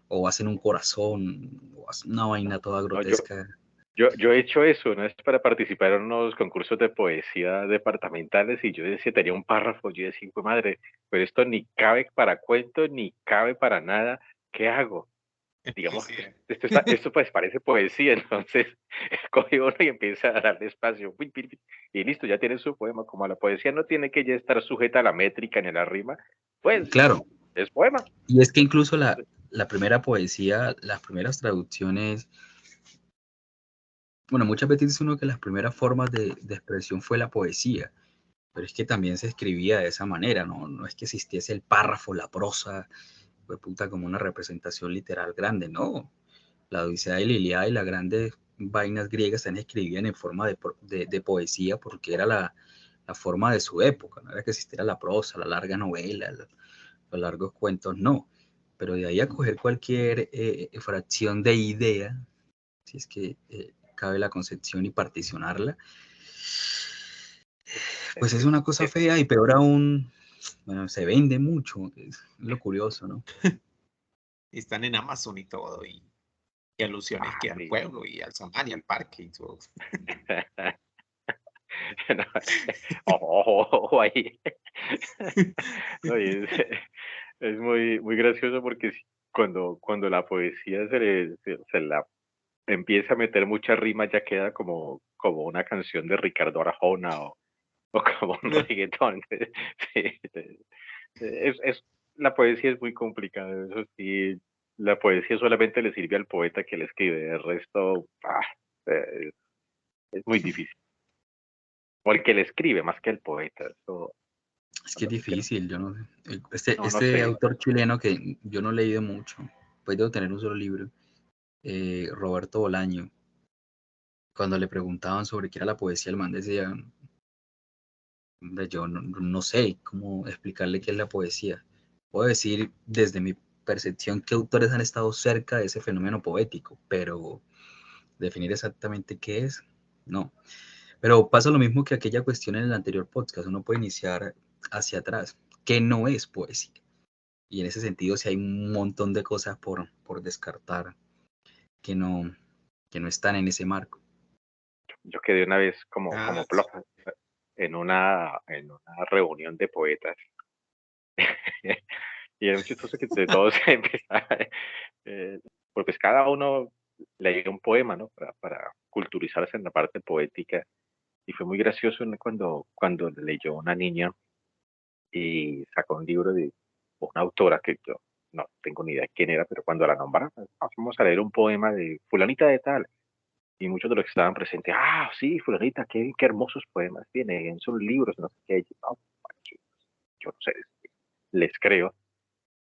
B: o hacen un corazón o hacen una vaina toda
D: No,
B: grotesca.
D: yo he hecho eso, ¿no? Es para participar en unos concursos de poesía departamentales y yo decía, tenía un párrafo, yo decía, "Hijo de madre, pero esto ni cabe para cuento, ni cabe para nada, ¿qué hago?"
C: es
D: Digamos,
C: poesía.
D: esto pues parece poesía, entonces coge uno y empieza a darle espacio, y listo, ya tiene su poema. Como la poesía no tiene que ya estar sujeta a la métrica ni a la rima, pues
B: Claro,
D: es poema.
B: y es que incluso la primera poesía, las primeras traducciones, bueno, muchas veces dice uno que las primeras formas de expresión fue la poesía, pero es que también se escribía de esa manera, no es que existiese el párrafo, la prosa, fue puta como una representación literal grande, no. La Odisea y la Ilíada y las grandes vainas griegas se escribían en forma de poesía porque era la forma de su época, no era que existiera la prosa, la larga novela, los largos cuentos, no. Pero de ahí a coger cualquier fracción de idea, si es que cabe la concepción y particionarla, pues es una cosa
D: Es-
B: fea y peor aún, bueno, se vende mucho, es lo curioso, ¿no?
C: Están en Amazon y todo, y alusiones que al
D: sí.
C: pueblo y al Samán y al parque y todo.
D: No, ojo, ahí. No, es muy, muy gracioso porque cuando la poesía se la empieza a meter mucha rima, ya queda como una canción de Ricardo Arjona o como un reggaetón. Sí, es, la poesía es muy complicada, eso sí, la poesía solamente le sirve al poeta que le escribe, el resto eh, es muy difícil. O el que le escribe más que el poeta, eso
B: Es que es difícil, yo no sé.
D: no
B: Este
D: sé.
B: autor chileno que yo no he leído mucho, pues debo tener un solo libro, Roberto Bolaño, cuando le preguntaban sobre qué era la poesía, el man decía, yo no sé cómo explicarle qué es la poesía. Puedo decir desde mi percepción qué autores han estado cerca de ese fenómeno poético, pero definir exactamente qué es, no. Pero pasa lo mismo que aquella cuestión en el anterior podcast, uno puede iniciar hacia atrás, ¿qué no es poesía? Y en ese sentido, sí hay un montón de cosas por descartar que no, que no están en ese marco.
D: Yo quedé una vez como
C: Ah,
D: plop en una reunión de poetas Y era muy chistoso que de todos empezaba, pues cada uno leía un poema, ¿no? Para culturizarse en la parte poética. Y fue muy gracioso cuando leyó una niña y sacó un libro de una autora que yo no tengo ni idea de quién era, pero cuando la nombraron, vamos a leer un poema de fulanita de tal. Y muchos de los que estaban presentes, sí, fulanita, qué hermosos poemas tiene, son libros, no sé qué. Y yo no sé, les creo.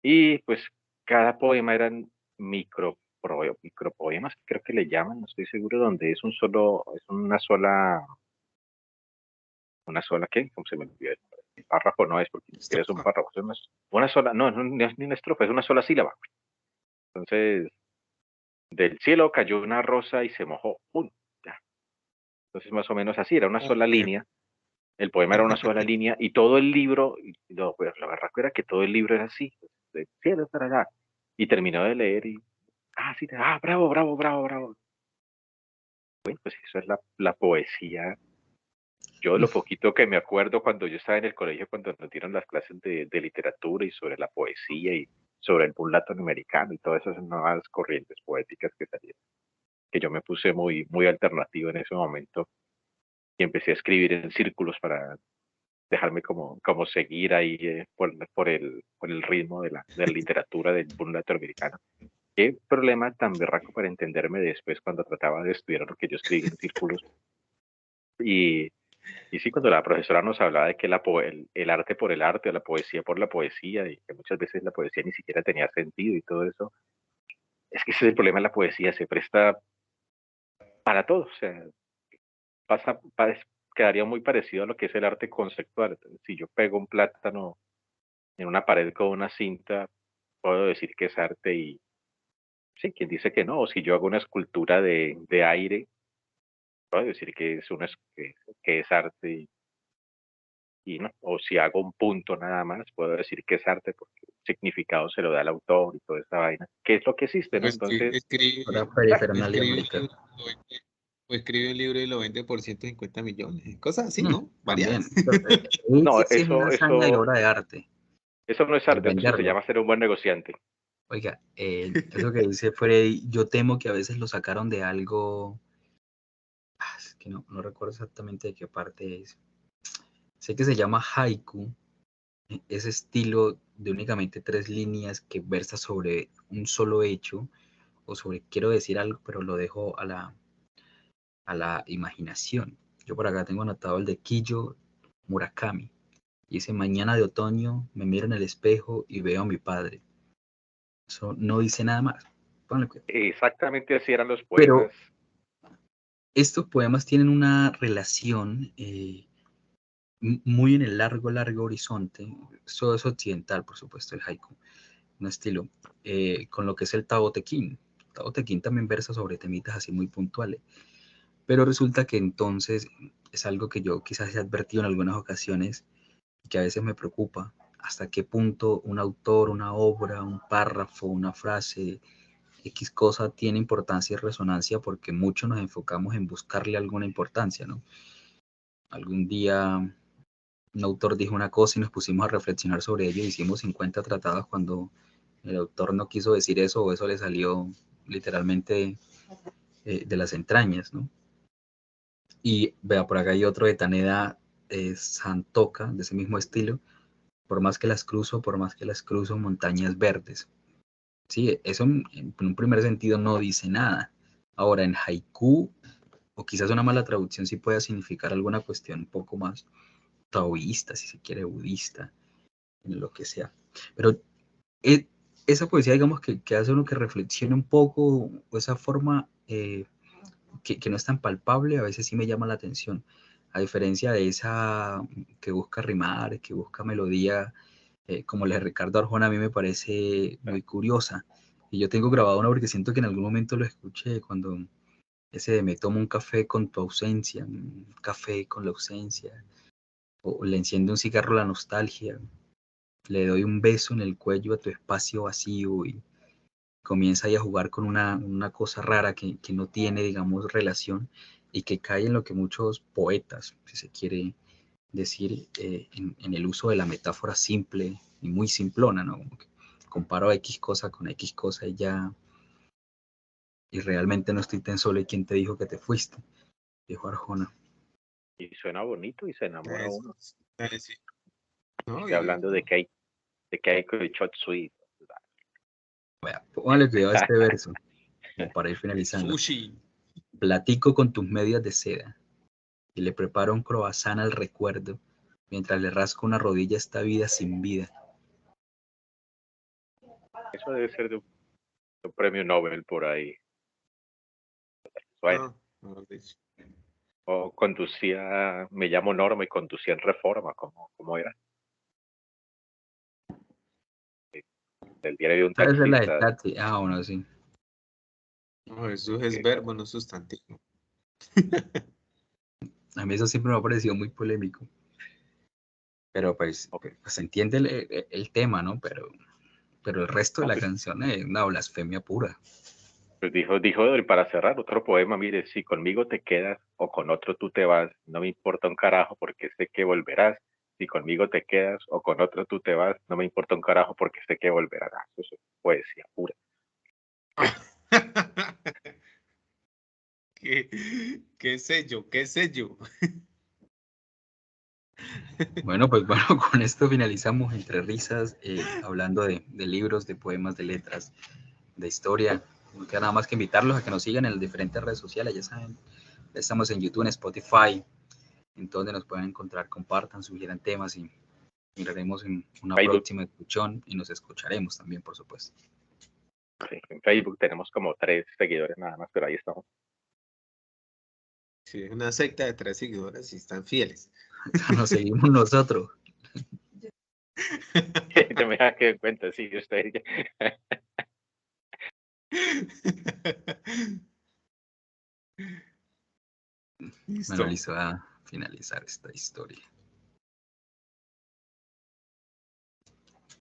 D: Y pues cada poema eran micropoemas, creo que le llaman, no estoy seguro, donde es una sola, ¿qué? ¿Cómo se me olvidó? El párrafo no es, porque ni siquiera es un párrafo, es una sola, no es ni una estrofa, es una sola sílaba. Entonces, del cielo cayó una rosa y se mojó, ¡pum! Ya. Entonces, más o menos así, era una sola línea, el poema era una sola línea, y todo el libro, pues, la verdad era que todo el libro era así, del cielo para allá. Y terminó de leer y, sí, bravo, bravo, bravo, bravo. Bueno, pues eso es la poesía. Yo lo poquito que me acuerdo cuando yo estaba en el colegio, cuando nos dieron las clases de literatura y sobre la poesía y sobre el boom latinoamericano y todas esas nuevas corrientes poéticas que salieron, que yo me puse muy, muy alternativo en ese momento y empecé a escribir en círculos para dejarme como seguir ahí por el ritmo de la literatura del boom latinoamericano. Qué problema tan berraco para entenderme después cuando trataba de estudiar lo que yo escribí en círculos. Y sí, cuando la profesora nos hablaba de que el arte por el arte, o la poesía por la poesía, y que muchas veces la poesía ni siquiera tenía sentido y todo eso, es que ese es el problema de la poesía, se presta para todo, o sea, quedaría muy parecido a lo que es el arte conceptual. Entonces, si yo pego un plátano en una pared con una cinta, puedo decir que es arte y sí, quien dice que no, o si yo hago una escultura de aire, puedo decir que es arte y no, o si hago un punto nada más, puedo decir que es arte porque el significado se lo da el autor y toda esta vaina, que es lo que existe, ¿no? Entonces,
B: Ahora
C: ya,
B: perifernalia médica.
C: escribe un libro y lo vende por 150 millones. Cosas así, ¿no?
B: También.
C: Variadas.
D: no,
B: Sí es una hazaña de la obra de arte,
D: eso no es
B: el
D: arte, eso se
B: venderlo.
D: llama ser un buen negociante.
B: Oiga, eso que dice Freddy, yo temo que a veces lo sacaron de algo, es que no recuerdo exactamente de qué parte es. Sé que se llama haiku, ese estilo de únicamente 3 líneas que versa sobre un solo hecho o sobre quiero decir algo, pero lo dejo a la imaginación. Yo por acá tengo anotado el de Kiyo Murakami. Y dice, mañana de otoño me miro en el espejo y veo a mi padre. Eso no dice nada más. Póngale cuidado.
D: Exactamente así eran los
B: Pero
D: poemas.
B: estos poemas tienen una relación muy en el largo, largo horizonte. Eso es occidental, por supuesto, el haiku, un estilo, con lo que es el Tao Te Ching. Tao Te Ching también versa sobre temitas así muy puntuales. Pero resulta que entonces es algo que yo quizás he advertido en algunas ocasiones y que a veces me preocupa. Hasta qué punto un autor, una obra, un párrafo, una frase, X cosa tiene importancia y resonancia porque muchos nos enfocamos en buscarle alguna importancia, ¿no? Algún día un autor dijo una cosa y nos pusimos a reflexionar sobre ello y hicimos 50 tratados cuando el autor no quiso decir eso o eso le salió literalmente de las entrañas, ¿no? Y vea, por acá hay otro de Taneda Santoka, de ese mismo estilo. Por más que las cruzo, montañas verdes. Sí, eso en un primer sentido no dice nada. Ahora, en haiku, o quizás una mala traducción sí pueda significar alguna cuestión un poco más taoísta, si se quiere, budista, en lo que sea. Pero esa poesía, digamos, que hace uno que reflexione un poco, o esa forma que no es tan palpable, a veces sí me llama la atención. A diferencia de esa que busca rimar, que busca melodía, como la de Ricardo Arjona, a mí me parece muy curiosa. Y yo tengo grabado una porque siento que en algún momento lo escuché cuando ese de me tomo un café con tu ausencia, un café con la ausencia, o le enciendo un cigarro a la nostalgia, le doy un beso en el cuello a tu espacio vacío y comienza ahí a jugar con una cosa rara que no tiene, digamos, relación y que cae en lo que muchos poetas, si se quiere decir, en el uso de la metáfora simple y muy simplona, ¿no? Como que comparo X cosa con X cosa y ya, y realmente no estoy tan solo, ¿y quién te dijo que te fuiste? Dijo Arjona.
D: Y suena bonito y se enamora
C: Es-
D: uno.
C: sí. ¿No?
D: Estoy hablando de que hay Chop Suey.
B: Vea, póngale cuidado a este verso, como para ir finalizando.
C: Sushi.
B: Platico con tus medias de seda y le preparo un croissant al recuerdo mientras le rasco una rodilla a esta vida sin vida.
D: Eso debe ser de un premio Nobel por ahí. Bueno,
C: Mejor dicho.
D: o conducía, me llamo Norma y conducía en Reforma, como era. El diario de un
B: ¿Sabes? Esa es la de
D: taxista.
B: Tati. Ah, bueno, sí.
C: No, eso es
D: que-
C: verbo, no sustantivo.
B: A mí eso siempre me ha parecido muy polémico. Pero pues,
D: ok,
B: pues se entiende el tema, ¿no? Pero el resto de
D: no,
B: la
D: pues,
B: canción es una blasfemia pura.
D: pues dijo para cerrar otro poema, mire, si conmigo te quedas o con otro tú te vas, no me importa un carajo porque sé que volverás. Si conmigo te quedas o con otro tú te vas, no me importa un carajo porque sé que volverás. Ah, eso es poesía pura.
C: ¿Qué sé yo? ¿Qué sé yo?
B: Bueno, pues bueno, con esto finalizamos entre risas, hablando de libros, de poemas, de letras, de historia. No queda nada más que invitarlos a que nos sigan en las diferentes redes sociales, ya saben. Estamos en YouTube, en Spotify, en donde nos pueden encontrar, compartan, sugieran temas y miraremos en una
D: Facebook,
B: próxima escuchón y nos escucharemos también, por supuesto.
D: sí, en Facebook tenemos como 3 seguidores nada más, pero ahí estamos.
C: Sí, es una secta de 3 seguidores y están fieles.
B: Nos seguimos nosotros.
D: Te me da que cuenta, sí, usted.
B: Bueno,
C: Listo.
B: listo, a finalizar esta historia.